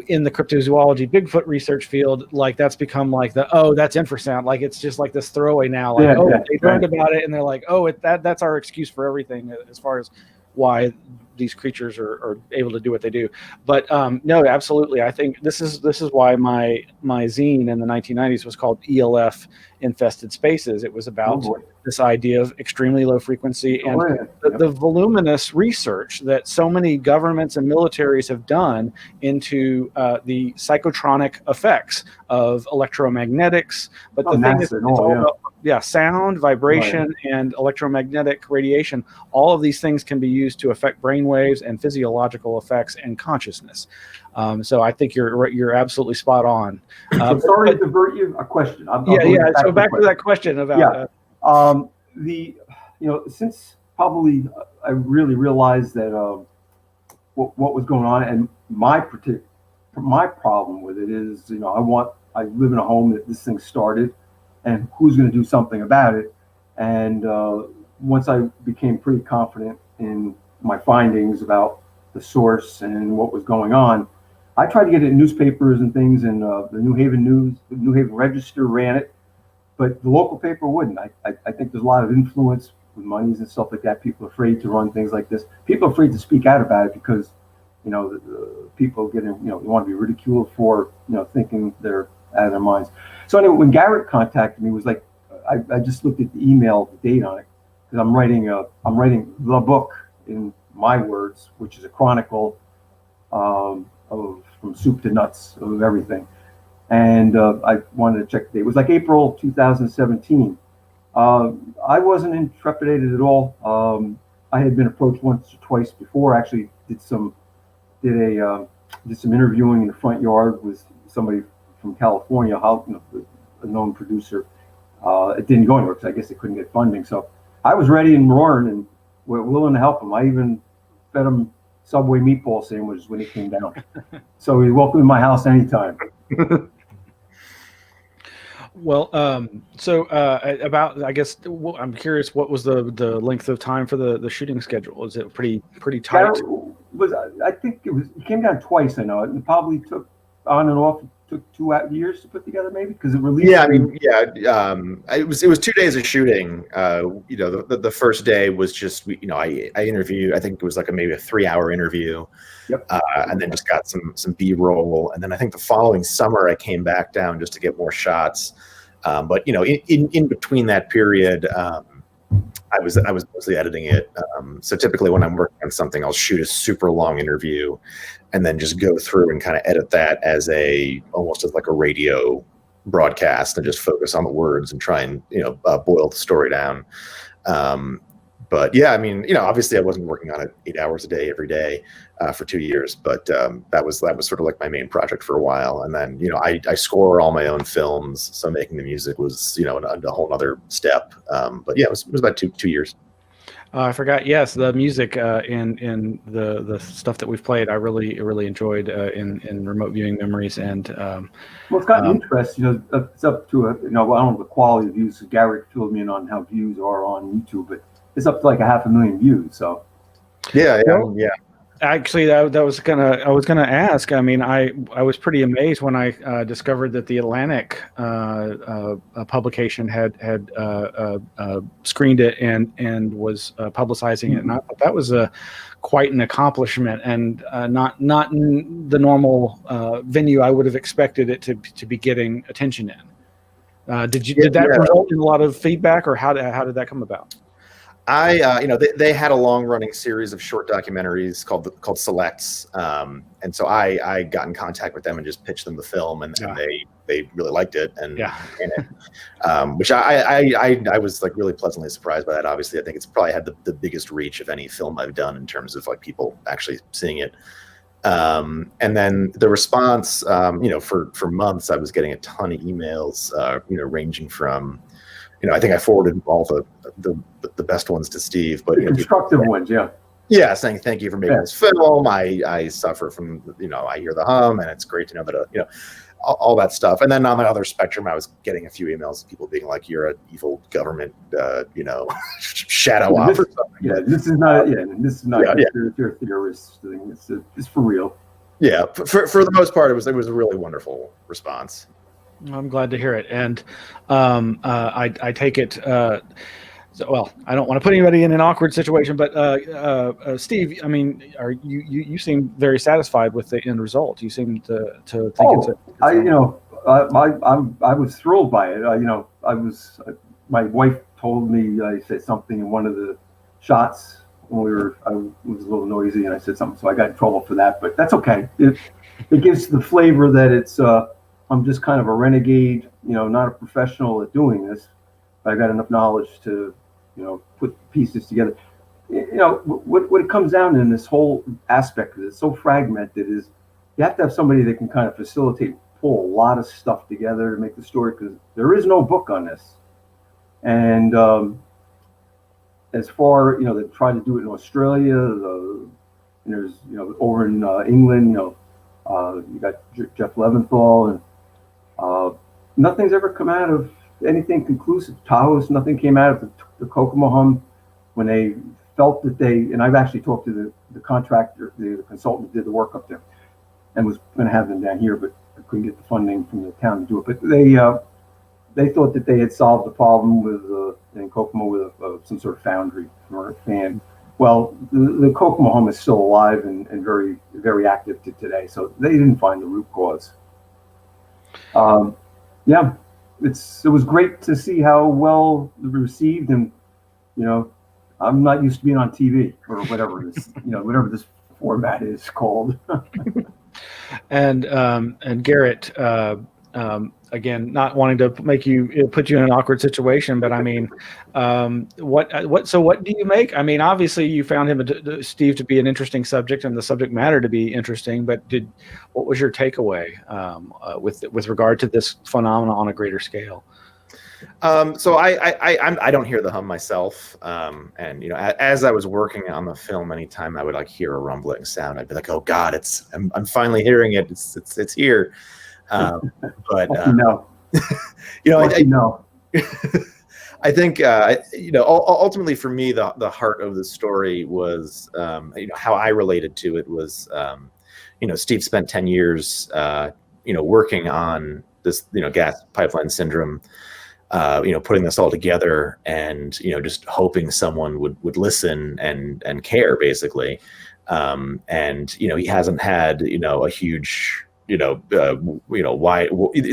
in the cryptozoology Bigfoot research field. Like, that's become like that's infrasound. Like, it's just like this throwaway now. Like, they learned about it, and they're like, that's our excuse for everything as far as why these creatures are able to do what they do. But no, absolutely. I think this is why my zine in the 1990s was called ELF Infested Spaces. It was about this idea of extremely low frequency and the voluminous research that so many governments and militaries have done into the psychotronic effects of electromagnetics. But the thing is, it's all about sound, vibration, and electromagnetic radiation. All of these things can be used to affect brain waves and physiological effects and consciousness. So I think you're absolutely spot on. I'm sorry to divert you. A question. So back to that question about since probably I really realized that what was going on, and my problem with it is, I live in a home that this thing started, and who's going to do something about it. And once I became pretty confident in my findings about the source and what was going on, I tried to get it in newspapers and things, and the New Haven News, the New Haven Register ran it, but the local paper wouldn't. I think there's a lot of influence with monies and stuff like that. People are afraid to run things like this. People are afraid to speak out about it because, the people getting, they want to be ridiculed for, thinking they're out of their minds. So anyway, when Garret contacted me, it was like, I just looked at the email, the date on it, because I'm writing the book in my words, which is a chronicle of from soup to nuts of everything. And I wanted to check the date. It was like April 2017. I wasn't intrepidated at all. I had been approached once or twice before. Actually, did some interviewing in the front yard with somebody from California, a known producer. It didn't go anywhere because I guess they couldn't get funding. So I was ready and roaring and willing to help them. I even fed them Subway meatball sandwiches when he came down. So he's welcome to my house anytime. Well, about, I guess, I'm curious, what was the length of time for the shooting schedule? Is it pretty tight? I think it came down twice. I know it probably took on and off. Took 2 years to put together, maybe, because it released. Yeah, I mean, it was 2 days of shooting. The first day was just, I interviewed. I think it was like maybe a 3-hour interview. Yep. And then just got some B-roll, and then I think the following summer I came back down just to get more shots. But in between that period, I was mostly editing it. So typically when I'm working on something, I'll shoot a super long interview and then just go through and kind of edit that almost as like a radio broadcast, and just focus on the words and try and, boil the story down. But yeah, I mean, obviously I wasn't working on it 8 hours a day every day for 2 years, but that was sort of like my main project for a while. And then, I score all my own films, so making the music was, a whole other step. But yeah, it was about two years. I forgot. Yes, the music in the stuff that we've played, I really enjoyed in remote viewing memories. And well, it's gotten interest. It's up to I don't know the quality of views. Garret filled me in on how views are on YouTube, but it's up to like 500,000 views. So yeah. Actually, I was gonna ask. I mean, I was pretty amazed when I discovered that the Atlantic publication had screened it and was publicizing it, and I thought that was quite an accomplishment, and not in the normal venue I would have expected it to be getting attention in. Did that result in a lot of feedback, or how did that come about? They had a long-running series of short documentaries called Selects, and so I got in contact with them and just pitched them the film, and they really liked it, and which I was like really pleasantly surprised by that. Obviously, I think it's probably had the biggest reach of any film I've done in terms of like people actually seeing it. And then the response, for months I was getting a ton of emails, ranging from. I think I forwarded all the best ones to Steve, but constructive ones, saying thank you for making this film. I suffer from I hear the hum, and it's great to know that all that stuff. And then on the other spectrum, I was getting a few emails of people being like, "You're an evil government, shadow op." Or something. Yeah, this is not you're a theorist thing. It's for real. Yeah, for the most part, it was a really wonderful response. I'm glad to hear it, and I take it. Well, I don't want to put anybody in an awkward situation, but Steve, I mean, you seem very satisfied with the end result. You seem to think I was thrilled by it. My wife told me I said something in one of the shots when I was a little noisy, and I said something, so I got in trouble for that. But that's okay. It gives the flavor that it's. I'm just kind of a renegade, not a professional at doing this, but I got enough knowledge to, put pieces together. What it comes down in this whole aspect of it, it's so fragmented, is you have to have somebody that can kind of facilitate, pull a lot of stuff together to make the story, because there is no book on this. And as far, they try to do it in Australia, there's, over in England, you got Jeff Leventhal, and nothing's ever come out of anything conclusive. Taos, nothing came out of the Kokomo hum when they felt that and I've actually talked to the contractor, the consultant who did the work up there, and was going to have them down here, but I couldn't get the funding from the town to do it. But they thought that they had solved the problem in Kokomo with some sort of foundry for a fan. Well, the Kokomo hum is still alive and very, very active to today, so they didn't find the root cause. It was great to see how well received, and I'm not used to being on TV or whatever this whatever this format is called. And Garret, again, not wanting to put you in an awkward situation, but I mean, what do you make? I mean, obviously you found Steve to be an interesting subject and the subject matter to be interesting, but what was your takeaway with regard to this phenomena on a greater scale? So I don't hear the hum myself. And as I was working on the film, anytime I would like hear a rumbling sound, I'd be like, "Oh God, I'm finally hearing it. It's here." But No, no. I think ultimately for me, the heart of the story was how I related to it was Steve spent 10 years working on this gas pipeline syndrome, putting this all together, and just hoping someone would listen and care, basically. And he hasn't had a huge wide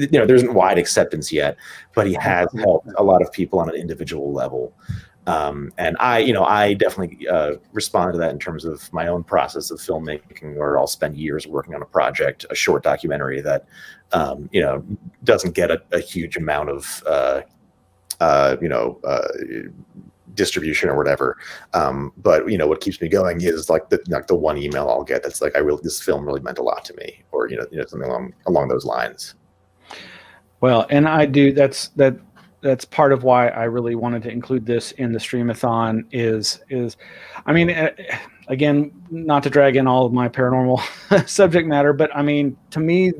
there isn't wide acceptance yet, but he has helped a lot of people on an individual level. And I definitely respond to that in terms of my own process of filmmaking, where I'll spend years working on a project, a short documentary that doesn't get a huge amount of distribution or whatever. But what keeps me going is like the one email I'll get that's like, this film really meant a lot to me, or something along those lines. Well, and that's part of why I really wanted to include this in the Streamathon is I mean, again, not to drag in all of my paranormal subject matter, but I mean, to me,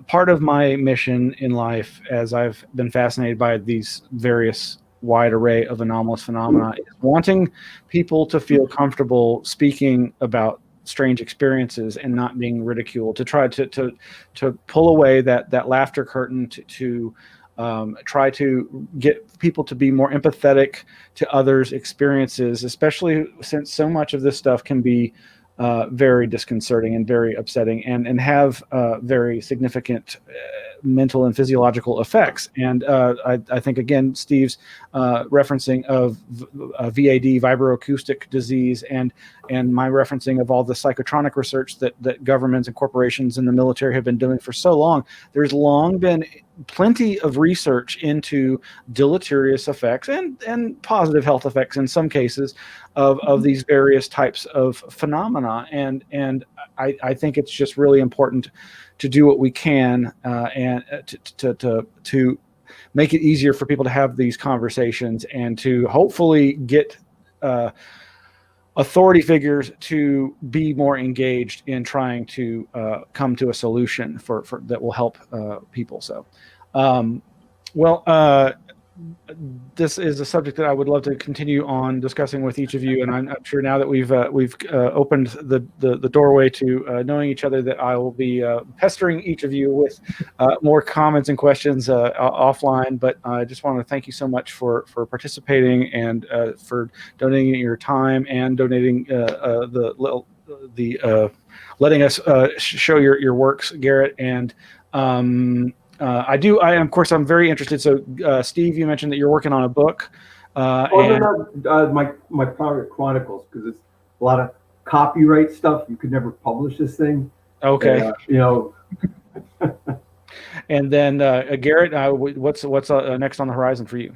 part of my mission in life, as I've been fascinated by these various wide array of anomalous phenomena, is wanting people to feel comfortable speaking about strange experiences and not being ridiculed, to try to pull away that laughter curtain, to try to get people to be more empathetic to others' experiences, especially since so much of this stuff can be very disconcerting and very upsetting, and have very significant mental and physiological effects. And I think, again, Steve's referencing of VAD, vibroacoustic disease, and my referencing of all the psychotronic research that governments and corporations and the military have been doing for so long. There's long been plenty of research into deleterious effects and positive health effects in some cases of these various types of phenomena. And I think it's just really important to do what we can and to make it easier for people to have these conversations, and to hopefully get authority figures to be more engaged in trying to come to a solution for that will help people. So, this is a subject that I would love to continue on discussing with each of you, and I'm sure now that we've opened the doorway to knowing each other, that I will be pestering each of you with more comments and questions offline. But I just want to thank you so much for participating, and for donating your time and donating letting us show your works, Garret. And of course, I'm very interested. So, Steve, you mentioned that you're working on a book. My private chronicles, because it's a lot of copyright stuff. You could never publish this thing. Okay. And, and then, Garret, what's next on the horizon for you?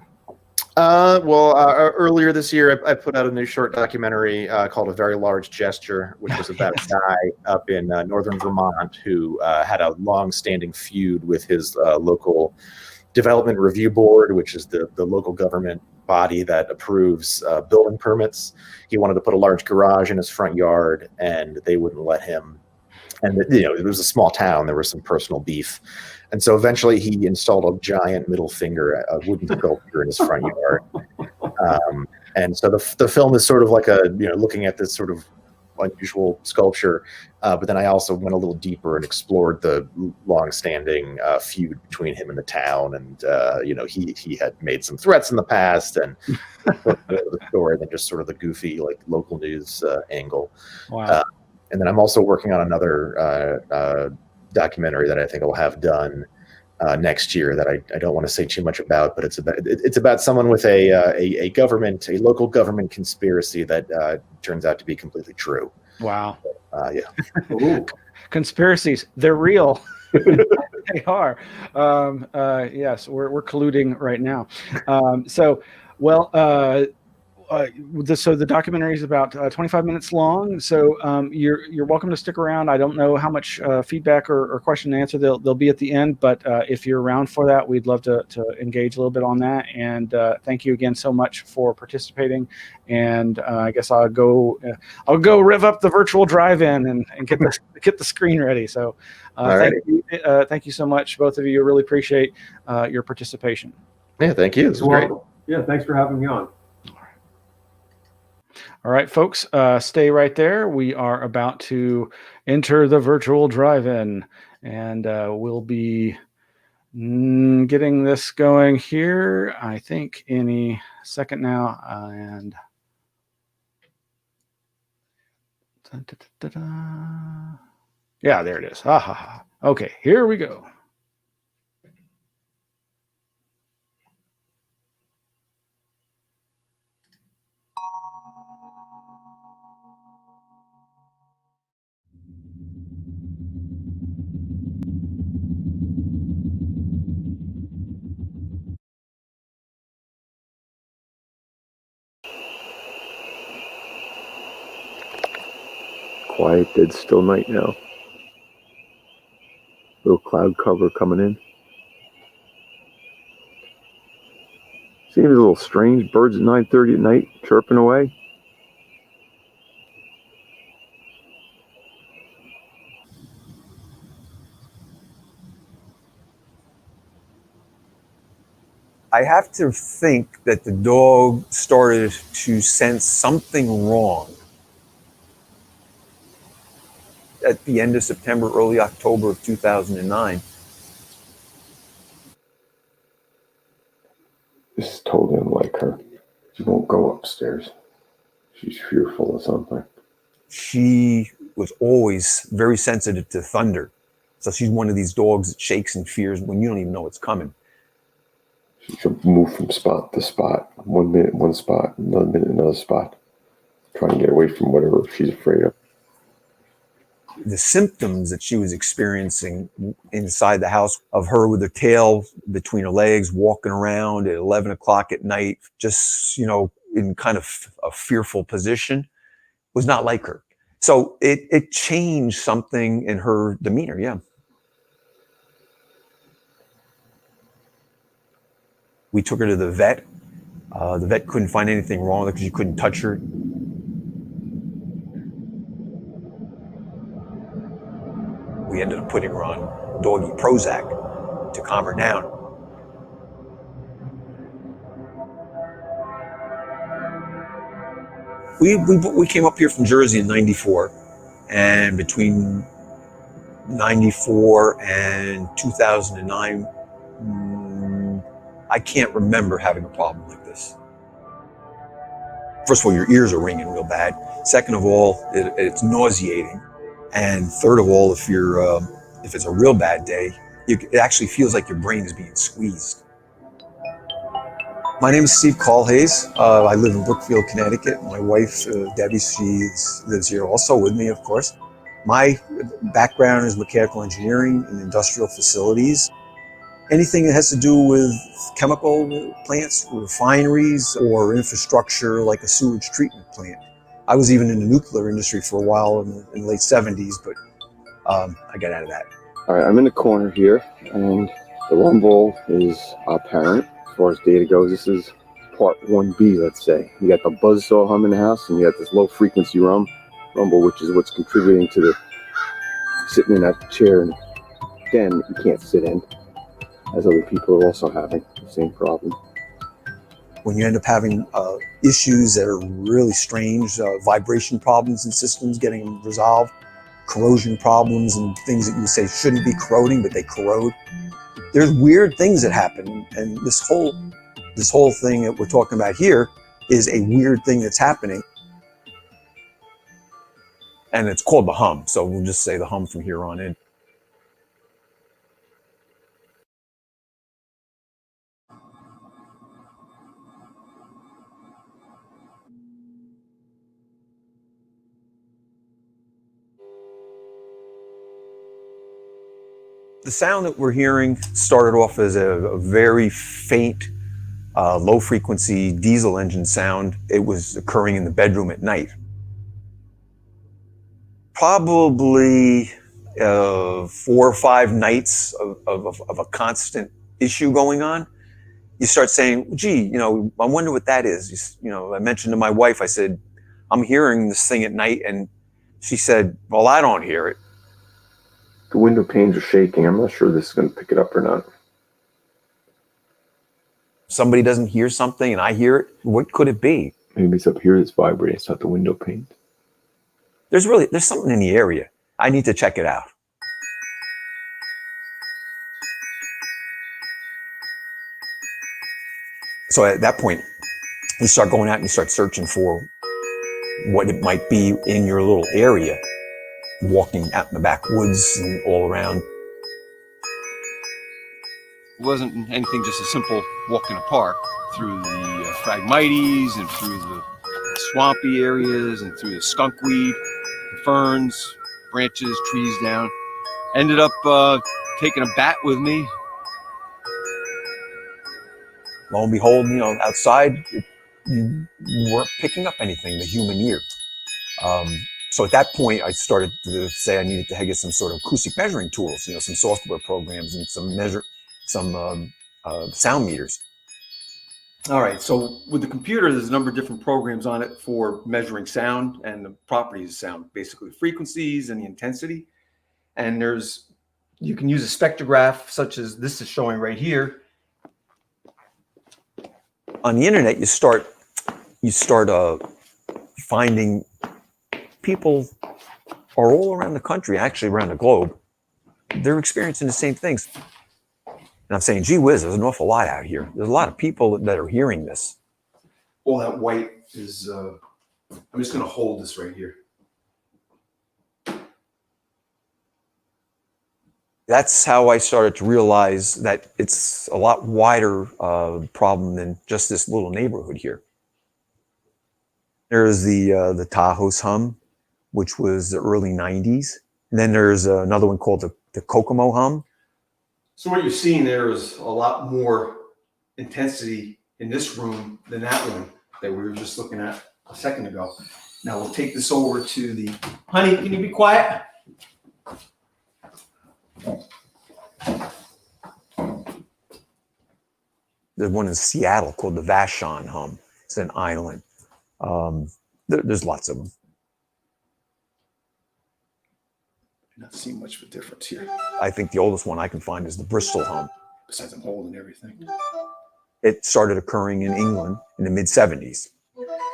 Earlier this year, I put out a new short documentary called A Very Large Gesture, which was about a guy up in northern Vermont who had a long-standing feud with his local development review board, which is the local government body that approves building permits. He wanted to put a large garage in his front yard, and they wouldn't let him. And it was a small town. There was some personal beef. And so eventually he installed a giant middle finger, a wooden sculpture in his front yard. And so the film is sort of like looking at this sort of unusual sculpture. But then I also went a little deeper and explored the long-standing feud between him and the town. And, he had made some threats in the past, and the story, than just sort of the goofy, like, local news angle. Wow. And then I'm also working on another documentary that I think I'll have done next year that I don't want to say too much about, but it's about someone with a local government conspiracy that turns out to be completely true. Wow. Yeah. Ooh. Conspiracies, they're real. They are. Yes, we're colluding right now. So the documentary is about 25 minutes long. So you're welcome to stick around. I don't know how much feedback or question and answer they'll be at the end, but if you're around for that, we'd love to engage a little bit on that. And thank you again so much for participating. And I guess I'll go rev up the virtual drive-in and get the screen ready. So thank you so much, both of you. I really appreciate your participation. Yeah, thank you. This was great. Yeah, thanks for having me on. All right, folks, stay right there. We are about to enter the virtual drive-in, and we'll be getting this going here, I think, any second now. And yeah, there it is. Okay, here we go. Quiet, dead, still night now. Little cloud cover coming in. Seems a little strange. Birds at 9:30 at night chirping away. I have to think that the dog started to sense something wrong at the end of September, early October of 2009. This is totally unlike her. She won't go upstairs. She's fearful of something. She was always very sensitive to thunder. So she's one of these dogs that shakes and fears when you don't even know it's coming. She can move from spot to spot. 1 minute, one spot, another minute, another spot. Trying to get away from whatever she's afraid of. The symptoms that she was experiencing inside the house of her with her tail between her legs, walking around at 11 o'clock at night, just, in kind of a fearful position, was not like her. So it changed something in her demeanor, yeah. We took her to the vet. The vet couldn't find anything wrong with her because you couldn't touch her. We ended up putting her on doggy Prozac to calm her down. We came up here from Jersey in '94, and between '94 and 2009, I can't remember having a problem like this. First of all, your ears are ringing real bad. Second of all, it's nauseating. And third of all, if it's a real bad day, it actually feels like your brain is being squeezed. My name is Steve Kohlhase. I live in Brookfield, Connecticut. My wife, Debbie, she lives here also with me, of course. My background is mechanical engineering and industrial facilities. Anything that has to do with chemical plants, refineries, or infrastructure like a sewage treatment plant. I was even in the nuclear industry for a while in the late 70s, but I got out of that. All right, I'm in the corner here, and the rumble is apparent. As far as data goes, this is part 1B, let's say. You got the buzzsaw hum in the house, and you got this low-frequency rumble, which is what's contributing to the sitting in that chair and den you can't sit in, as other people are also having the same problem. When you end up having issues that are really strange, vibration problems in systems getting resolved, corrosion problems and things that you say shouldn't be corroding, but they corrode. There's weird things that happen, and this whole thing that we're talking about here is a weird thing that's happening. And it's called the hum, so we'll just say the hum from here on in. The sound that we're hearing started off as a very faint low frequency diesel engine sound. It was occurring in the bedroom at night. Probably 4 or 5 nights of a constant issue going on. You start saying, gee, I wonder what that is. I mentioned to my wife, I said, I'm hearing this thing at night. And she said, well, I don't hear it. The window panes are shaking. I'm not sure this is going to pick it up or not. Somebody doesn't hear something and I hear it. What could it be? Maybe it's up here that's vibrating. It's not the window pane. There's something in the area. I need to check it out. So at that point, you start going out and you start searching for what it might be in your little area, walking out in the backwoods and all around. It wasn't anything just a simple walk in a park through the phragmites and through the swampy areas and through the skunkweed, the ferns, branches, trees down. Ended up taking a bat with me. Lo and behold, outside, you weren't picking up anything, the human ear. So at that point, I started to say I needed to get some sort of acoustic measuring tools, some software programs and some sound meters. All right. So with the computer, there's a number of different programs on it for measuring sound and the properties of sound, basically frequencies and the intensity. And you can use a spectrograph such as this is showing right here. On the internet, you start finding people are all around the country, actually around the globe. They're experiencing the same things. And I'm saying, gee whiz, there's an awful lot out here. There's a lot of people that are hearing this. All that white is, I'm just going to hold this right here. That's how I started to realize that it's a lot wider problem than just this little neighborhood here. There's the Tahoe's hum, which was the early 90s. And then there's another one called the Kokomo hum. So what you're seeing there is a lot more intensity in this room than that one that we were just looking at a second ago. Now we'll take this over to the, honey, can you be quiet? There's one in Seattle called the Vashon hum. It's an island. There's lots of them. Not seeing much of a difference here. I think the oldest one I can find is the Bristol hum. Besides I'm holding everything. It started occurring in England in the mid-70s.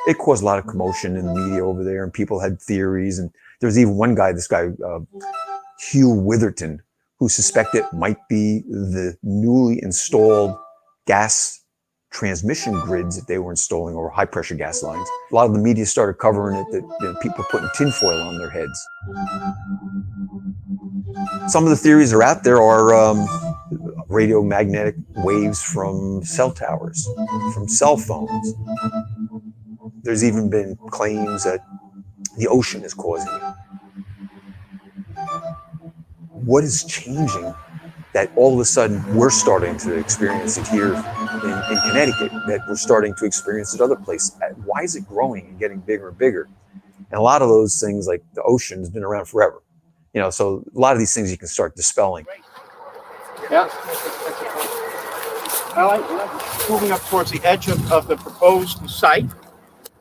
It caused a lot of commotion in the media over there, and people had theories. And there was even one guy, Hugh Witherton, who suspected it might be the newly installed gas transmission grids that they were installing, or high pressure gas lines. A lot of the media started covering it that people putting tinfoil on their heads. Some of the theories are out there are radiomagnetic waves from cell towers, from cell phones. There's even been claims that the ocean is causing it. What is changing that all of a sudden we're starting to experience it here in Connecticut, that we're starting to experience it other places? Why is it growing and getting bigger and bigger? And a lot of those things, like the ocean, has been around forever. So a lot of these things you can start dispelling. Yeah. Well, I'm moving up towards the edge of the proposed site.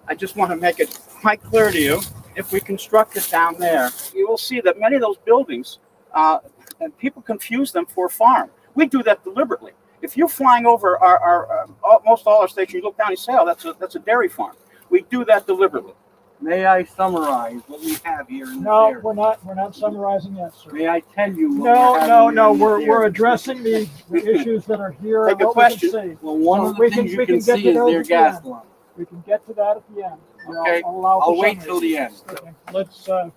I just want to make it quite clear to you, if we construct it down there, you will see that many of those buildings, and people confuse them for a farm. We do that deliberately. If you're flying over our most all our stations, you look down and say, oh, that's a dairy farm. We do that deliberately. May I summarize what we have here in this area? We're not summarizing yet, sir. May I tell you? No. We're addressing the issues that are here. Take a question. Well, one of the things you can see is their gas line. We can get to that at the end. Okay. I'll wait till the end. Okay. Let's go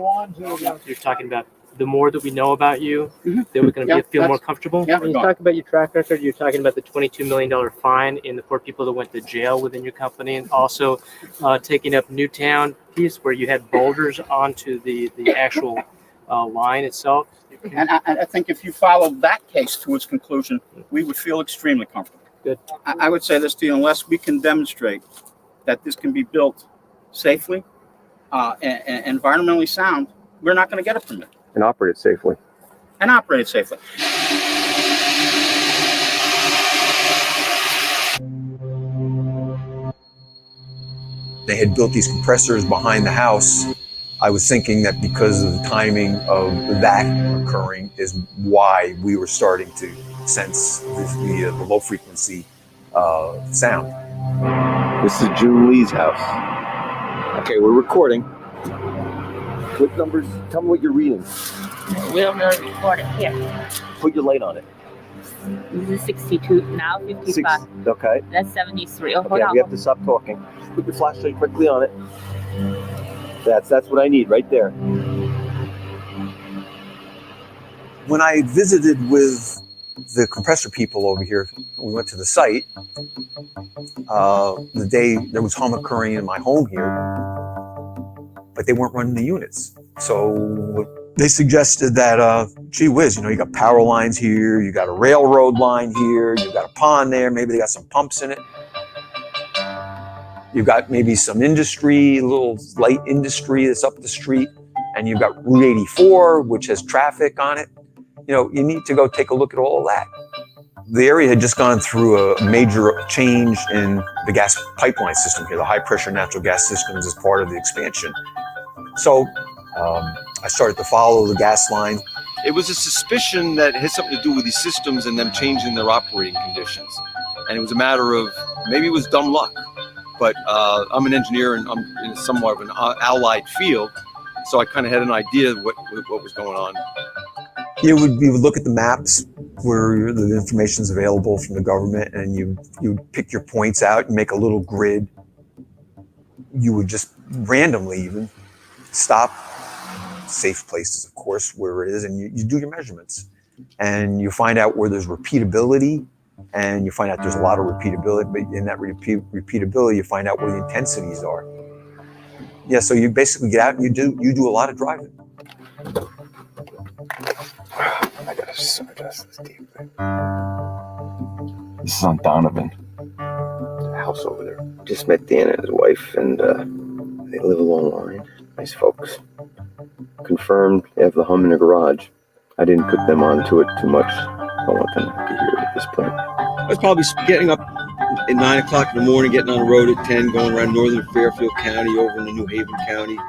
on to. You're talking about the more that we know about you, then we're going to feel more comfortable. Yeah, when you talk about your track record, you're talking about the $22 million fine in the 4 people that went to jail within your company, and also taking up Newtown piece where you had boulders onto the actual line itself. And I think if you followed that case to its conclusion, we would feel extremely comfortable. Good. I would say this to you, unless we can demonstrate that this can be built safely and environmentally sound, we're not going to get a permit. And operate it safely. And operate it safely. They had built these compressors behind the house. I was thinking that because of the timing of that occurring is why we were starting to sense the low frequency sound. This is June Lee's house. Okay, we're recording. What numbers? Tell me what you're reading. We'll record it here. Put your light on it. This is 62, now 55. Okay. That's 73. Oh, hold Okay, on. we have to stop talking. Put your flashlight quickly on it. That's what I need right there. When I visited with the compressor people over here, we went to the site. The day there was hum occurring in my home here, but they weren't running the units. So they suggested that, gee whiz, you got power lines here, you got a railroad line here, you got a pond there, maybe they got some pumps in it. You've got maybe some industry, a little light industry that's up the street, and you've got Route 84, which has traffic on it. You need to go take a look at all of that. The area had just gone through a major change in the gas pipeline system here, the high pressure natural gas systems as part of the expansion. So I started to follow the gas line. It was a suspicion that it had something to do with these systems and them changing their operating conditions. And it was a matter of, maybe it was dumb luck, but I'm an engineer and I'm in somewhat of an allied field. So I kind of had an idea of what was going on. You would look at the maps where the information is available from the government, and you pick your points out and make a little grid. You would just randomly even stop, safe places, of course, where it is, and you do your measurements. And you find out where there's repeatability, and you find out there's a lot of repeatability, but in that repeatability, you find out where the intensities are. Yeah, so you basically get out and you do a lot of driving. I gotta adjust this deep thing. This is on Donovan. The house over there. Just met Dan and his wife, and they live a long line. Nice folks. Confirmed they have the hum in the garage. I didn't put them onto it too much. I want them to hear it at this point. I was probably getting up at 9 o'clock in the morning, getting on the road at 10, going around northern Fairfield County, over into New Haven County.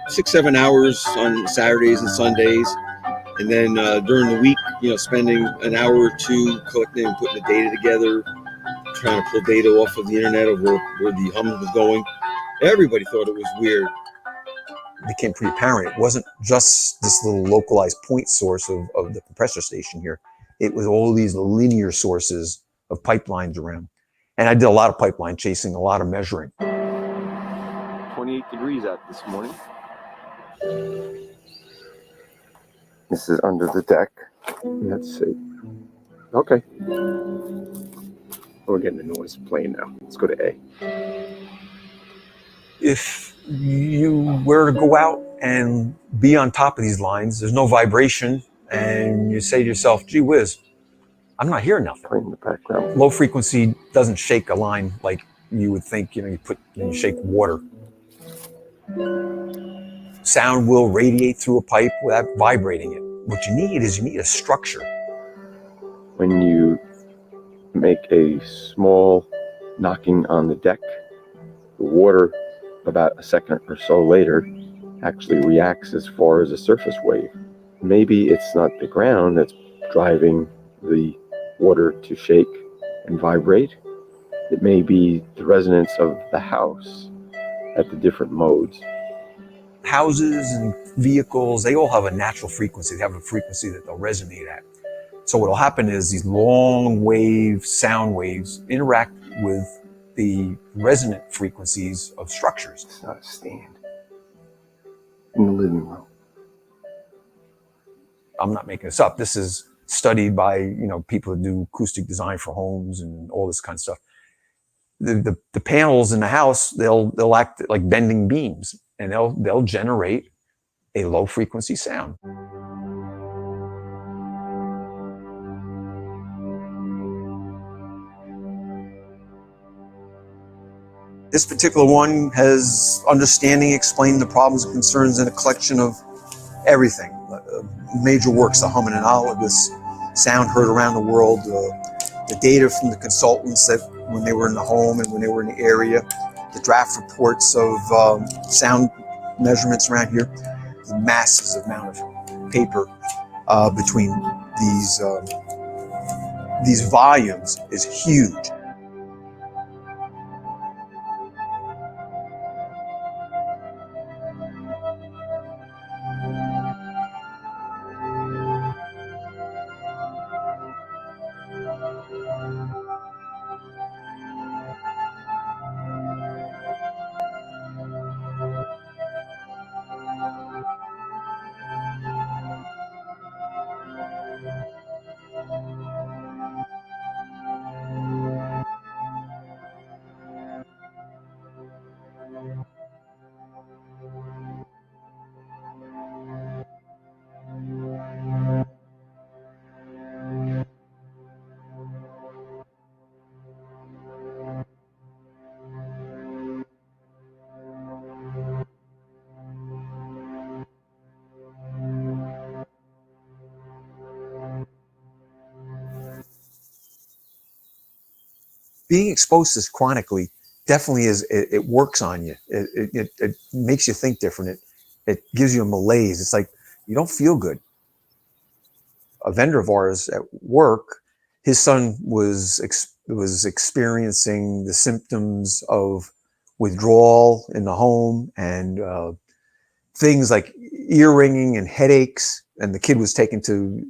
6-7 hours on Saturdays and Sundays. And then during the week, spending an hour or two collecting and putting the data together, trying to pull data off of the internet of where the hum was going. Everybody thought it was weird. It became pretty apparent. It wasn't just this little localized point source of the compressor station here. It was all these linear sources of pipelines around. And I did a lot of pipeline chasing, a lot of measuring. 28 degrees out this morning. This is under the deck. Let's see. Okay. We're getting the noise playing now. Let's go to A. If you were to go out and be on top of these lines, there's no vibration, and you say to yourself, gee whiz, I'm not hearing nothing. Playing in the background. Low frequency doesn't shake a line like you would think, you shake water. Sound will radiate through a pipe without vibrating it. What you need a structure. When you make a small knocking on the deck, the water, about a second or so later, actually reacts as far as a surface wave. Maybe it's not the ground that's driving the water to shake and vibrate. It may be the resonance of the house at the different modes. Houses and vehicles, they all have a natural frequency. They have a frequency that they'll resonate at. So what will happen is these long wave sound waves interact with the resonant frequencies of structures. It's not a stand. In the living room. I'm not making this up. This is studied by people that do acoustic design for homes and all this kind of stuff. The panels in the house, they'll act like bending beams, and they'll generate a low frequency sound. This particular one has understanding, explained the problems and concerns in a collection of everything. Major works, the hum and analogous sound heard around the world, the data from the consultants that when they were in the home and when they were in the area, the draft reports of sound measurements around here, the massive amount of paper between these volumes is huge. Being exposed to this chronically definitely is, it works on you. It makes you think different. It gives you a malaise. It's like, you don't feel good. A vendor of ours at work, his son was experiencing the symptoms of withdrawal in the home and things like ear ringing and headaches. And the kid was taken to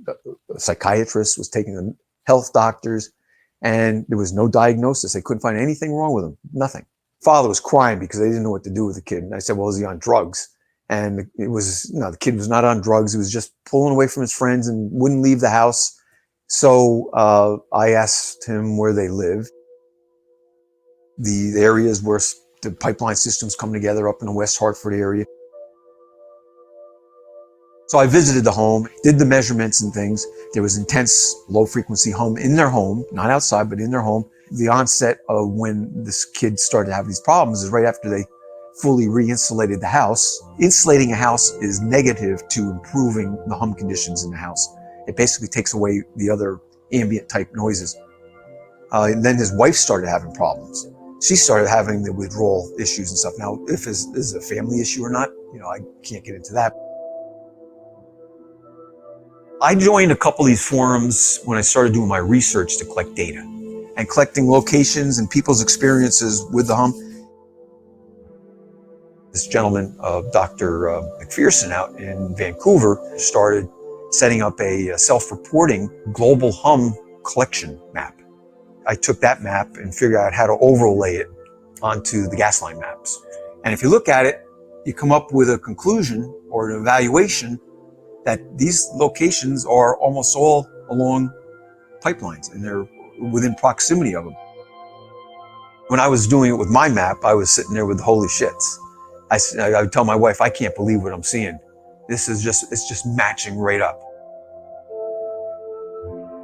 a psychiatrist, was taken to health doctors, and there was no diagnosis. They couldn't find anything wrong with him, nothing. Father was crying because they didn't know what to do with the kid. And I said, well, is he on drugs? And it was, no, the kid was not on drugs. He was just pulling away from his friends and wouldn't leave the house. So I asked him where they lived. The areas where the pipeline systems come together up in the West Hartford area. So I visited the home, did the measurements and things. There was intense low frequency hum in their home, not outside, but in their home. The onset of when this kid started to have these problems is right after they fully re-insulated the house. Insulating a house is negative to improving the hum conditions in the house. It basically takes away the other ambient type noises. And then his wife started having problems. She started having the withdrawal issues and stuff. Now, if this is a family issue or not, I can't get into that. I joined a couple of these forums when I started doing my research to collect data and collecting locations and people's experiences with the hum. This gentleman, Dr. McPherson out in Vancouver, started setting up a self-reporting global hum collection map. I took that map and figured out how to overlay it onto the gas line maps. And if you look at it, you come up with a conclusion or an evaluation that these locations are almost all along pipelines and they're within proximity of them. When I was doing it with my map, I was sitting there with holy shits. I would tell my wife, I can't believe what I'm seeing. It's just matching right up.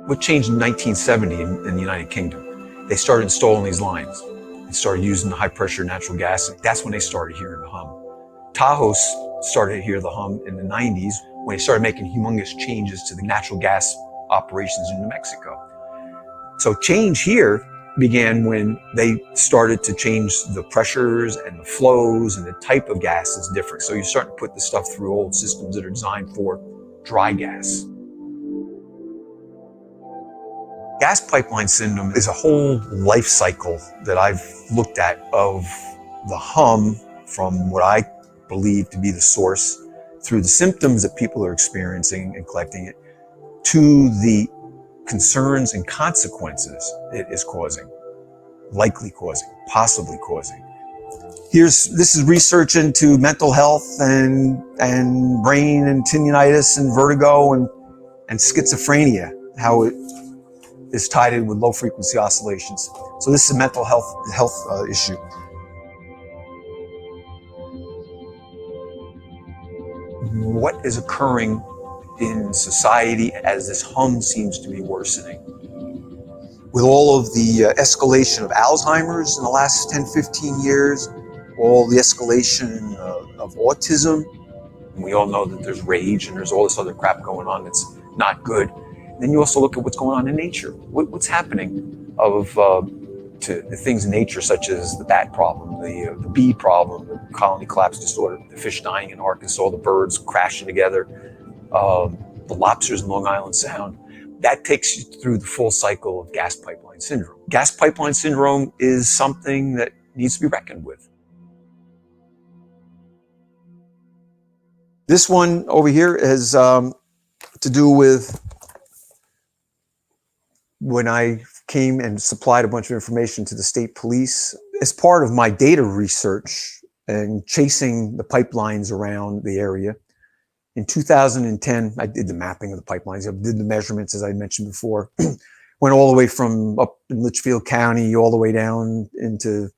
What changed in 1970 in the United Kingdom? They started installing these lines. They started using the high pressure natural gas. That's when they started hearing the hum. Tahoe started to hear the hum in the 90s when they started making humongous changes to the natural gas operations in New Mexico. So change here began when they started to change the pressures and the flows and the type of gas is different. So you're starting to put the stuff through old systems that are designed for dry gas. Gas pipeline syndrome is a whole life cycle that I've looked at of the hum from what I believe to be the source through the symptoms that people are experiencing and collecting it to the concerns and consequences it is causing, likely causing, possibly causing. This is research into mental health and brain and tinnitus and vertigo and schizophrenia, how it is tied in with low frequency oscillations. So this is a mental health issue. What is occurring in society as this hum seems to be worsening? With all of the escalation of Alzheimer's in the last 10, 15 years, all the escalation of autism, and we all know that there's rage and there's all this other crap going on that's not good. And then you also look at what's going on in nature. What's happening to the things in nature, such as the bat problem, the bee problem, the colony collapse disorder, the fish dying in Arkansas, the birds crashing together, the lobsters in Long Island Sound. That takes you through the full cycle of gas pipeline syndrome. Gas pipeline syndrome is something that needs to be reckoned with. This one over here has to do with when I came and supplied a bunch of information to the state police as part of my data research and chasing the pipelines around the area. In 2010, I did the mapping of the pipelines. I did the measurements, as I mentioned before. Went all the way from up in Litchfield County, all the way down into,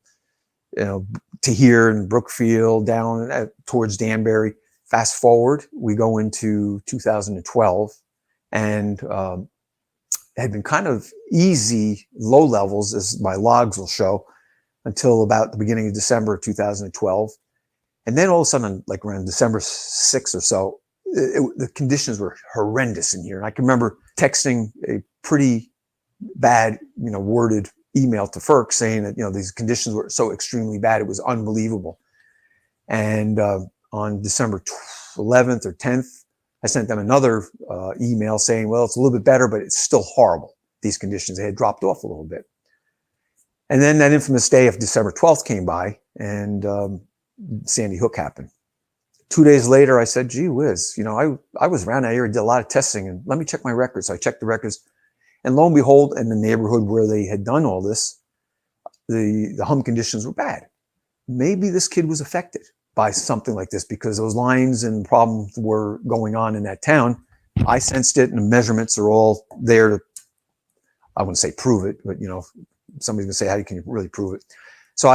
to here in Brookfield, down towards Danbury. Fast forward, we go into 2012, and it had been kind of easy, low levels, as my logs will show, until about the beginning of December of 2012. And then all of a sudden, like around December 6th or so, the conditions were horrendous in here. And I can remember texting a pretty bad, worded email to FERC saying that, these conditions were so extremely bad, it was unbelievable. And on December 11th or 10th, I sent them another email saying, well, it's a little bit better, but it's still horrible. These conditions, they had dropped off a little bit. And then that infamous day of December 12th came by, and Sandy Hook happened. 2 days later, I said, gee whiz, I was around that area, did a lot of testing, and let me check my records. So I checked the records, and lo and behold, in the neighborhood where they had done all this, the hum conditions were bad. Maybe this kid was affected by something like this because those lines and problems were going on in that town. I sensed it, and the measurements are all there to, I wouldn't say prove it, but somebody's gonna say, how can you really prove it? So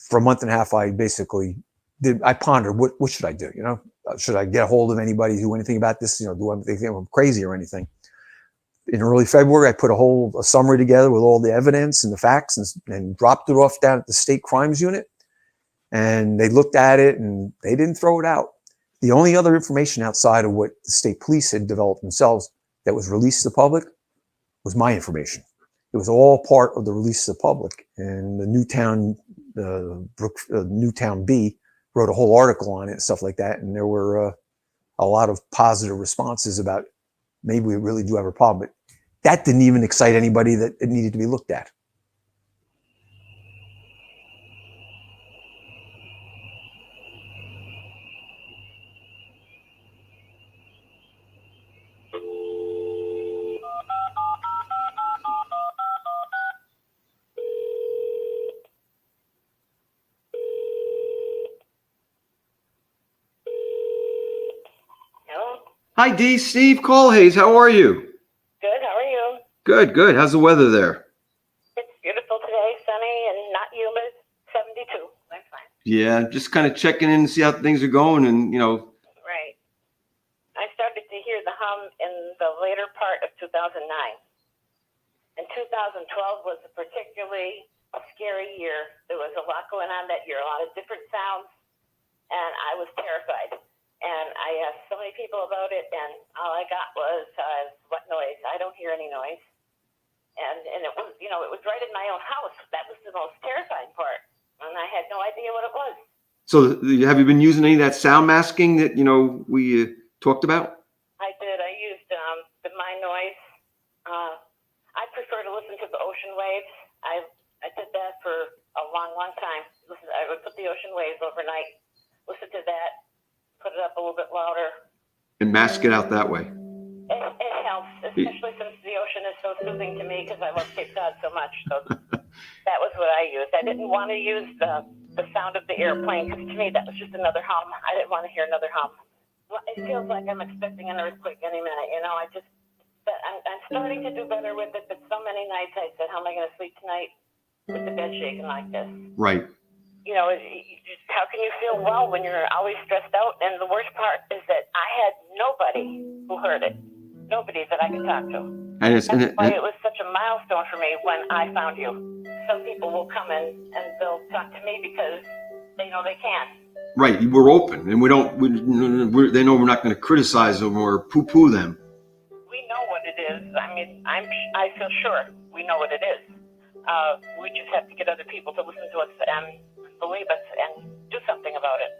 for a month and a half, I basically I pondered, what should I do? Should I get a hold of anybody, do anything about this? Do I think I'm crazy or anything? In early February, I put a summary together with all the evidence and the facts and dropped it off down at the state crimes unit. And they looked at it and they didn't throw it out. The only other information outside of what the state police had developed themselves that was released to the public was my information. It was all part of the release to the public. And the Newtown B wrote a whole article on it and stuff like that. And there were a lot of positive responses about maybe we really do have a problem. But that didn't even excite anybody that it needed to be looked at. Hi, Dee. Steve Kohlhase. How are you? Good. How are you? Good, good. How's the weather there? It's beautiful today, sunny and not humid. 72. That's fine. Yeah, just kind of checking in to see how things are going, and Right. I started to hear the hum in the later part of 2009. And 2012 was a particularly scary year. There was a lot going on that year, a lot of different sounds, and I was terrified. And I asked so many people about it, and all I got was, what noise? I don't hear any noise. And it was, it was right in my own house. That was the most terrifying part. And I had no idea what it was. so have you been using any of that sound masking that we talked about? I did. I used the My Noise. I prefer to listen to the ocean waves. I did that for a long, long time. I would put the ocean waves overnight, listen to that, put it up a little bit louder. And mask it out that way. It helps, especially since the ocean is so soothing to me because I love Cape Cod so much. So that was what I used. I didn't want to use the sound of the airplane because to me that was just another hum. I didn't want to hear another hum. It feels like I'm expecting an earthquake any minute. But I'm starting to do better with it. But so many nights I said, how am I going to sleep tonight with the bed shaking like this? Right. How can you feel well when you're always stressed out? And the worst part is that I had nobody who heard it. Nobody that I could talk to. And it's That's why it was such a milestone for me when I found you. Some people will come in and they'll talk to me because they know they can. right. We're open, and they know we're not going to criticize them or poo-poo them. We know what it is. I mean, I feel sure we know what it is. We just have to get other people to listen to us and believe us and do something about it.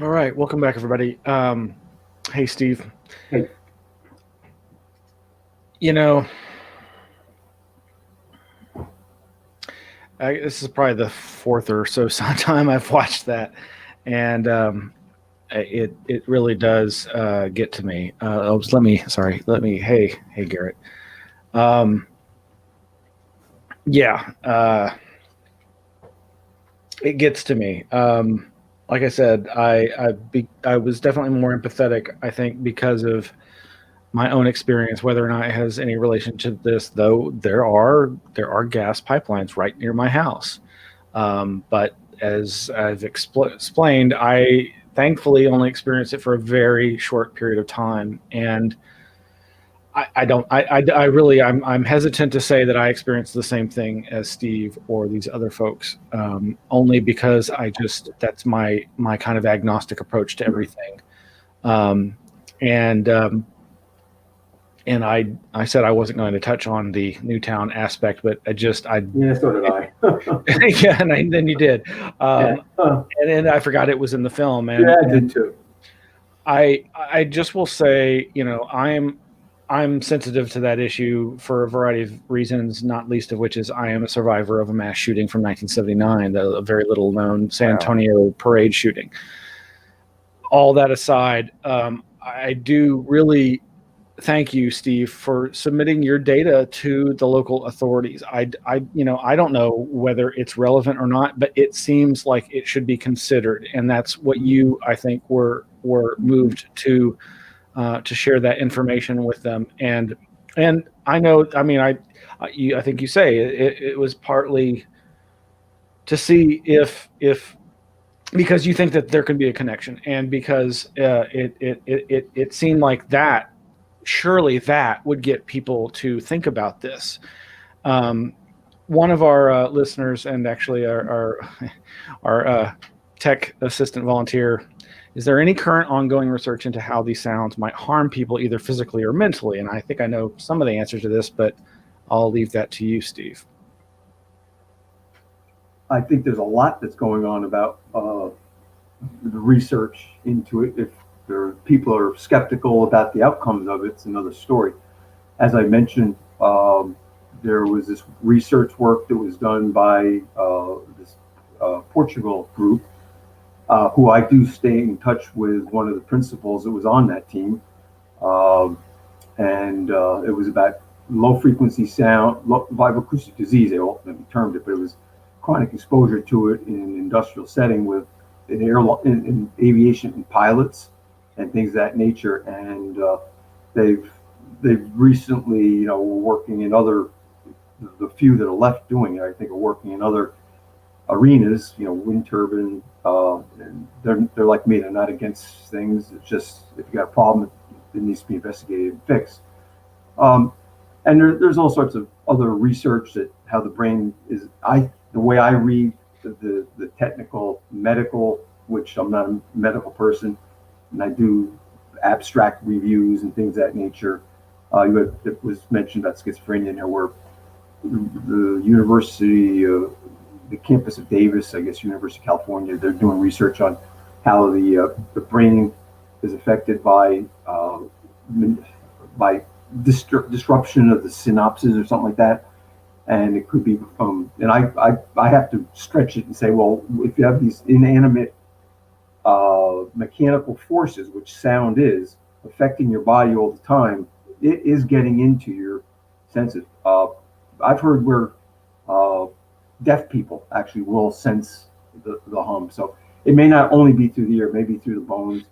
All right, welcome back, everybody. Hey, Steve. Hey. You know, this is probably the fourth or so time I've watched that, and it really does get to me. Hey, Garret. It gets to me. Like I said, I was definitely more empathetic, I think, because of my own experience, whether or not it has any relation to this, though there are gas pipelines right near my house. But as I've explained, I thankfully only experienced it for a very short period of time. And I'm hesitant to say that I experienced the same thing as Steve or these other folks, only because that's my kind of agnostic approach to everything. And I said I wasn't going to touch on the Newtown aspect, but yeah, so did I. Yeah, and then you did, and then I forgot it was in the film. And yeah, I did too. I just will say, you know, I'm sensitive to that issue for a variety of reasons, not least of which is I am a survivor of a mass shooting from 1979, a very little known San Antonio parade shooting. All that aside, I do really thank you, Steve, for submitting your data to the local authorities. I don't know whether it's relevant or not, but it seems like it should be considered, and that's what you, I think, were moved to share that information with them. And I know, I mean, I think you say it was partly to see if because you think that there could be a connection, and because it seemed like that. Surely that would get people to think about this. One of our listeners, and actually our tech assistant volunteer, is there any current ongoing research into how these sounds might harm people either physically or mentally? And I think I know some of the answers to this, but I'll leave that to you, Steve. I think there's a lot that's going on about the research into it. If people are skeptical about the outcomes of it, it's another story. As I mentioned, there was this research work that was done by this Portugal group, who I do stay in touch with one of the principals that was on that team. And it was about low frequency sound, vibroacoustic disease, they ultimately termed it, but it was chronic exposure to it in an industrial setting with in aviation and pilots and things of that nature. And they've recently, were working in other, the few that are left doing it, I think, are working in other arenas, wind turbine, and they're like me, they're not against things. It's just, if you got a problem, it needs to be investigated and fixed. And there's all sorts of other research that how the brain is, the way I read the technical medical, which I'm not a medical person, and I do abstract reviews and things of that nature. It was mentioned about schizophrenia in here, where the university, the campus of Davis, I guess University of California, they're doing research on how the brain is affected by disruption of the synapses or something like that. And it could be, and I have to stretch it and say, well, if you have these inanimate mechanical forces, which sound is, affecting your body all the time, it is getting into your senses. I've heard where deaf people actually will sense the hum. So it may not only be through the ear, maybe through the bones.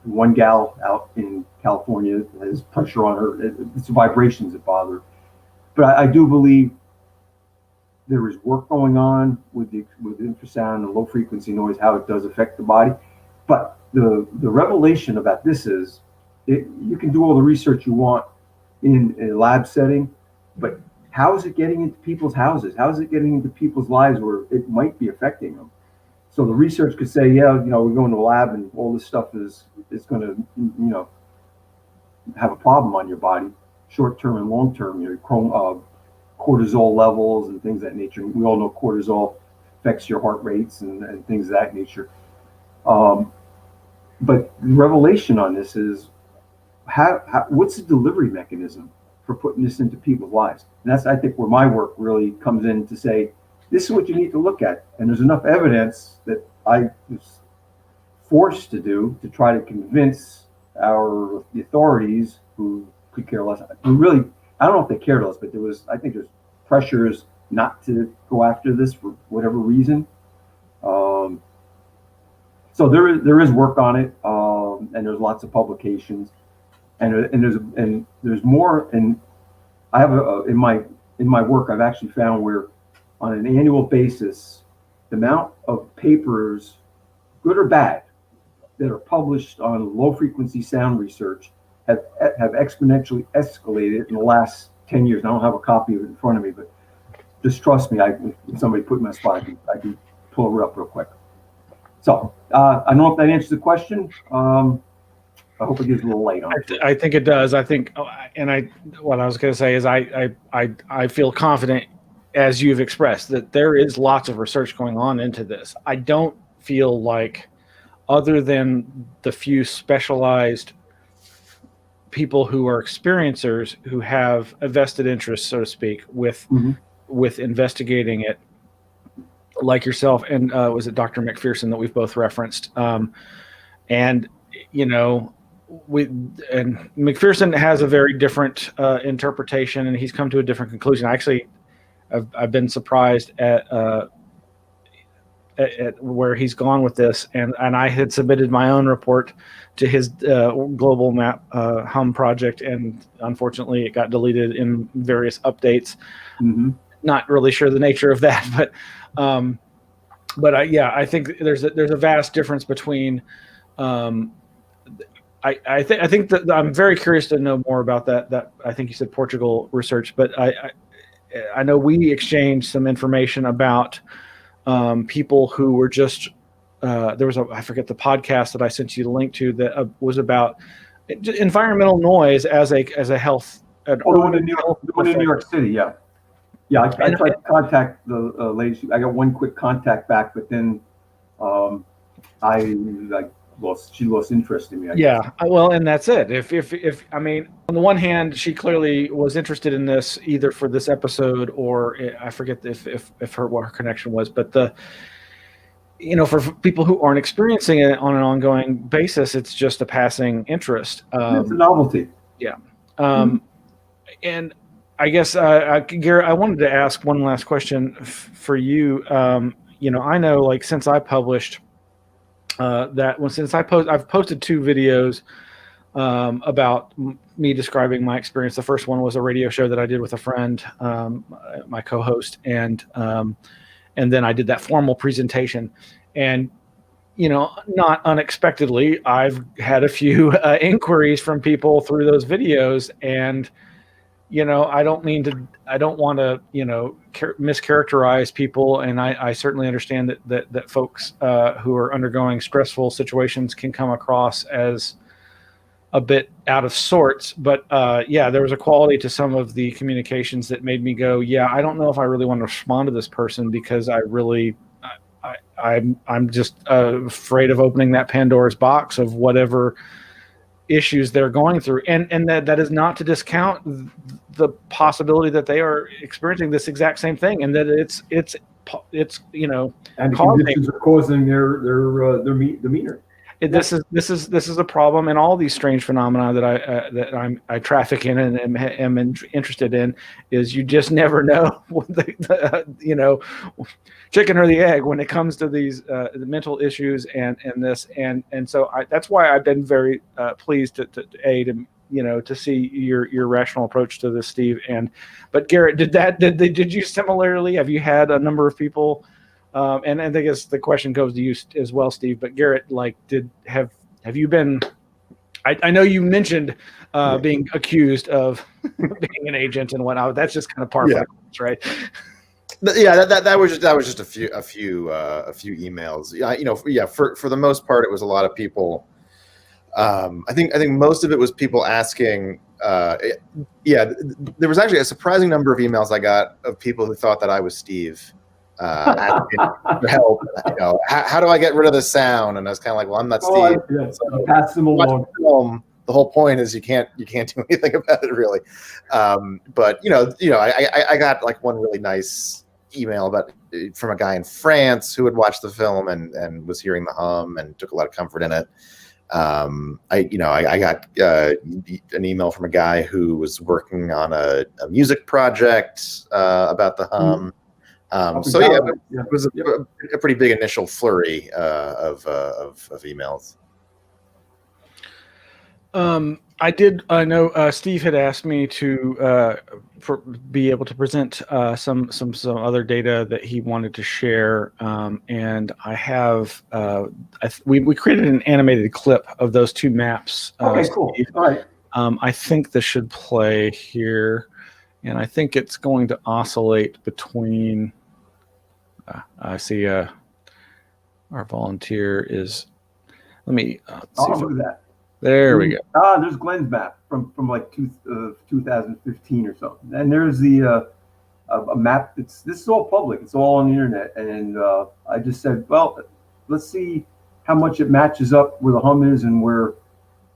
One gal out in California has pressure on her. It's vibrations that bother her. But I do believe there is work going on with infrasound and low frequency noise, how it does affect the body. But the revelation about this is, you can do all the research you want in a lab setting, but how is it getting into people's houses? How is it getting into people's lives where it might be affecting them? So the research could say, yeah, we go into a lab and all this stuff is going to, have a problem on your body, short term and long term. Cortisol levels and things of that nature. We all know cortisol affects your heart rates and things of that nature. But the revelation on this is, what's the delivery mechanism for putting this into people's lives? And that's, I think, where my work really comes in to say, this is what you need to look at. And there's enough evidence that I was forced to do to try to convince the authorities, who could care less. Who really, I don't know if they cared less, but I think there's pressures not to go after this for whatever reason. So there is work on it, and there's lots of publications, and there's more. And I have in my work, I've actually found where, on an annual basis, the amount of papers, good or bad, that are published on low frequency sound research have exponentially escalated in the last 10 years. I don't have a copy of it in front of me, but just trust me. If somebody put me on the spot, I can pull it up real quick. So I don't know if that answers the question. I hope it gives a little light on it. I think it does. I think, what I was going to say is I feel confident, as you've expressed, that there is lots of research going on into this. I don't feel like, other than the few specialized people who are experiencers who have a vested interest, so to speak, with investigating it, like yourself and was it Dr. McPherson that we've both referenced, and McPherson has a very different interpretation, and he's come to a different conclusion. Actually, I've been surprised at where he's gone with this, and I had submitted my own report to his global map hum project, and unfortunately it got deleted in various updates. Not really sure the nature of that, but I think there's a vast difference between. I think that I'm very curious to know more about that. I think you said Portugal research, but I know we exchanged some information about people who were just there was I forget the podcast that I sent you the link to that was about environmental noise as a health. The one in New York City, yeah. I tried to contact the lady. I got one quick contact back, but then she lost interest in me. I guess. Well, and that's it. If I mean, on the one hand, she clearly was interested in this either for this episode or I forget what her connection was, but for people who aren't experiencing it on an ongoing basis, it's just a passing interest. It's a novelty. Yeah. And I guess, Garret, I wanted to ask one last question for you. I know, since I published I've posted 2 videos about me describing my experience. The first one was a radio show that I did with a friend, my co-host, and then I did that formal presentation. And not unexpectedly, I've had a few inquiries from people through those videos, and I don't want to mischaracterize people, and I certainly understand that folks who are undergoing stressful situations can come across as a bit out of sorts. But yeah, there was a quality to some of the communications that made me go, yeah, I don't know if I really want to respond to this person, because I'm just afraid of opening that Pandora's box of whatever issues they're going through, and that is not to discount the possibility that they are experiencing this exact same thing, and that it's and the conditions are causing their demeanor. This is a problem, and all these strange phenomena that I traffic in and am interested in, is you just never know chicken or the egg when it comes to these the mental issues and so that's why I've been very pleased to see your rational approach to this, Steve. But Garret, did you similarly, have you had a number of people? And I guess the question goes to you as well, Steve. But Garret, have you been? I know you mentioned being accused of being an agent and whatnot. That's just kind of part of the course, right? Yeah, that was just a few emails. For the most part, it was a lot of people. I think most of it was people asking. There was actually a surprising number of emails I got of people who thought that I was Steve. Asking for help. How do I get rid of the sound? And I was kind of like, well, I'm not Steve. So pass them along. The whole point is you can't do anything about it, really. But I got like one really nice email from a guy in France who had watched the film and was hearing the hum and took a lot of comfort in it. I got an email from a guy who was working on a music project about the hum. It was a pretty big initial flurry of emails. I know Steve had asked me to be able to present some other data that he wanted to share, and I have we created an animated clip of those two maps. Okay, cool. All right. I think this should play here, and I think it's going to oscillate between. I see our volunteer is. Let me. Look at that. There we go. There's Glenn's map from like 2015 or something, and there's the a map. This is all public. It's all on the internet, and I just said, well, let's see how much it matches up where the hum is and where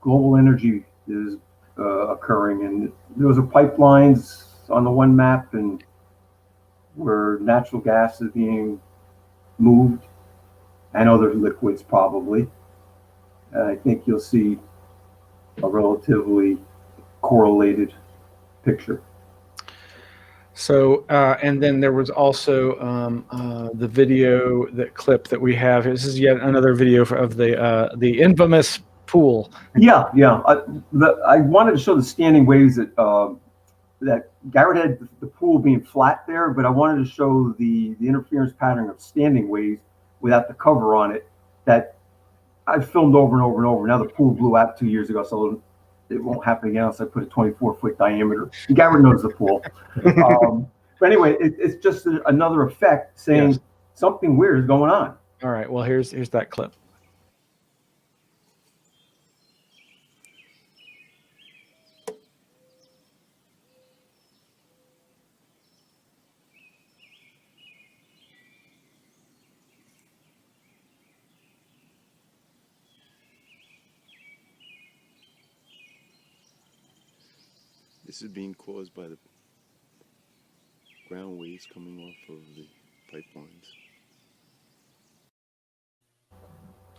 global energy is occurring. And those are pipelines on the one map, and where natural gas is being moved, and other liquids probably. And I think you'll see a relatively correlated picture. So, and then there was also the video, that clip that we have. This is yet another video of the infamous pool. Yeah. I wanted to show the standing waves that Garret had the pool being flat there, but I wanted to show the interference pattern of standing waves without the cover on it that I've filmed over and over and over. Now the pool blew out 2 years ago, so it won't happen again unless I put a 24-foot diameter. Garret knows the pool. But anyway, it's just another effect saying something weird is going on. All right, well, here's that clip. This is being caused by the ground waves coming off of the pipelines.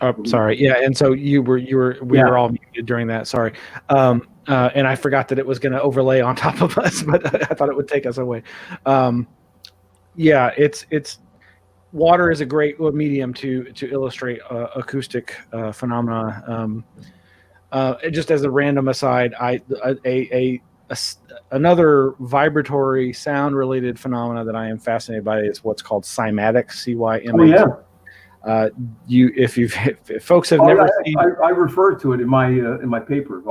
Oh, sorry. Yeah, and so we were all muted during that. Sorry, and I forgot that it was going to overlay on top of us, but I thought it would take us away. It's water is a great medium to illustrate acoustic phenomena. Just as a random aside, another vibratory sound related phenomena that I am fascinated by is what's called cymatics, CYMATICS. If folks have never seen, I referred to it in my paper.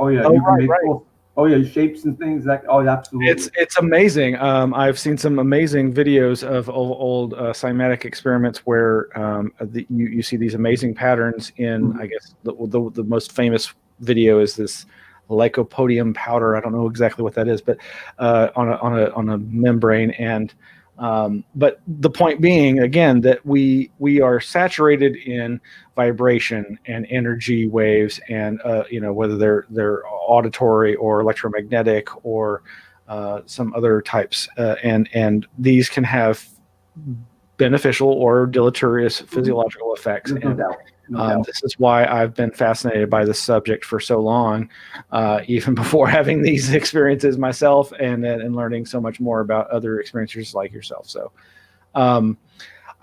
Shapes and things. Absolutely. It's amazing. I've seen some amazing videos of old cymatic experiments where you see these amazing patterns in. I guess the most famous video is this lycopodium powder. I don't know exactly what that is, but on a membrane. And but the point being, again, that we are saturated in vibration and energy waves, and whether they're auditory or electromagnetic or some other types, and these can have beneficial or deleterious physiological effects. No doubt. This is why I've been fascinated by this subject for so long, even before having these experiences myself, and learning so much more about other experiencers like yourself. So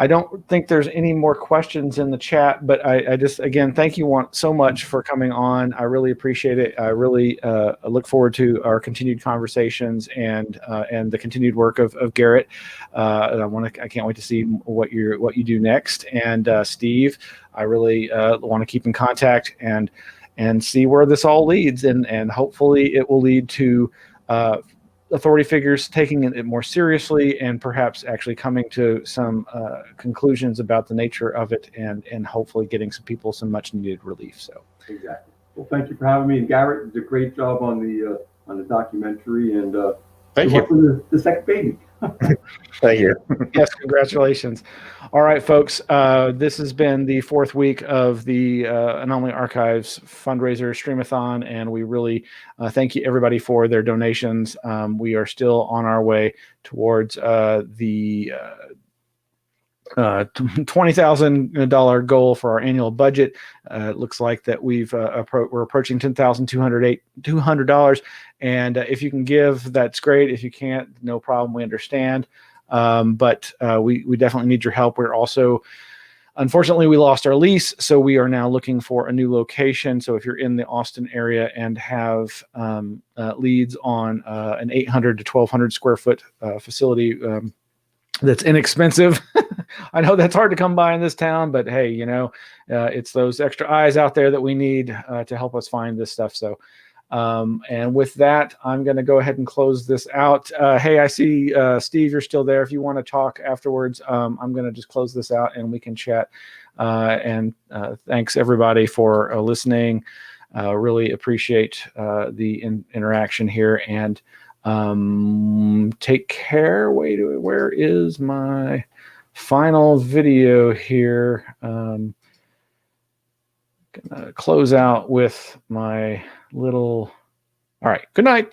I don't think there's any more questions in the chat, but I just, again, thank you so much for coming on. I really appreciate it. I really look forward to our continued conversations and the continued work of Garret. And I can't wait to see what you do next. And Steve, I really want to keep in contact and see where this all leads, and hopefully it will lead to authority figures taking it more seriously and perhaps actually coming to some conclusions about the nature of it, and hopefully getting some people some much needed relief. So exactly. Well, thank you for having me. And Garret did a great job on the documentary, and thank you for the second baby. Thank you. Yes, congratulations. All right, folks, this has been the 4th week of the Anomaly Archives Fundraiser Streamathon, and we really thank you everybody for their donations. We are still on our way towards the $20,000 goal for our annual budget. It looks like that we're approaching $10,200, and if you can give, that's great. If you can't, no problem. We understand, but we definitely need your help. We're also, unfortunately, we lost our lease, so we are now looking for a new location. So if you're in the Austin area and have leads on an 800 to 1,200 square foot facility that's inexpensive. I know that's hard to come by in this town, but hey, it's those extra eyes out there that we need to help us find this stuff. So, and with that, I'm going to go ahead and close this out. Hey, I see Steve, you're still there. If you want to talk afterwards, I'm going to just close this out and we can chat. And thanks everybody for listening. Really appreciate the interaction here, and take care. Wait, where is my final video here? Gonna close out with my little. All right, good night.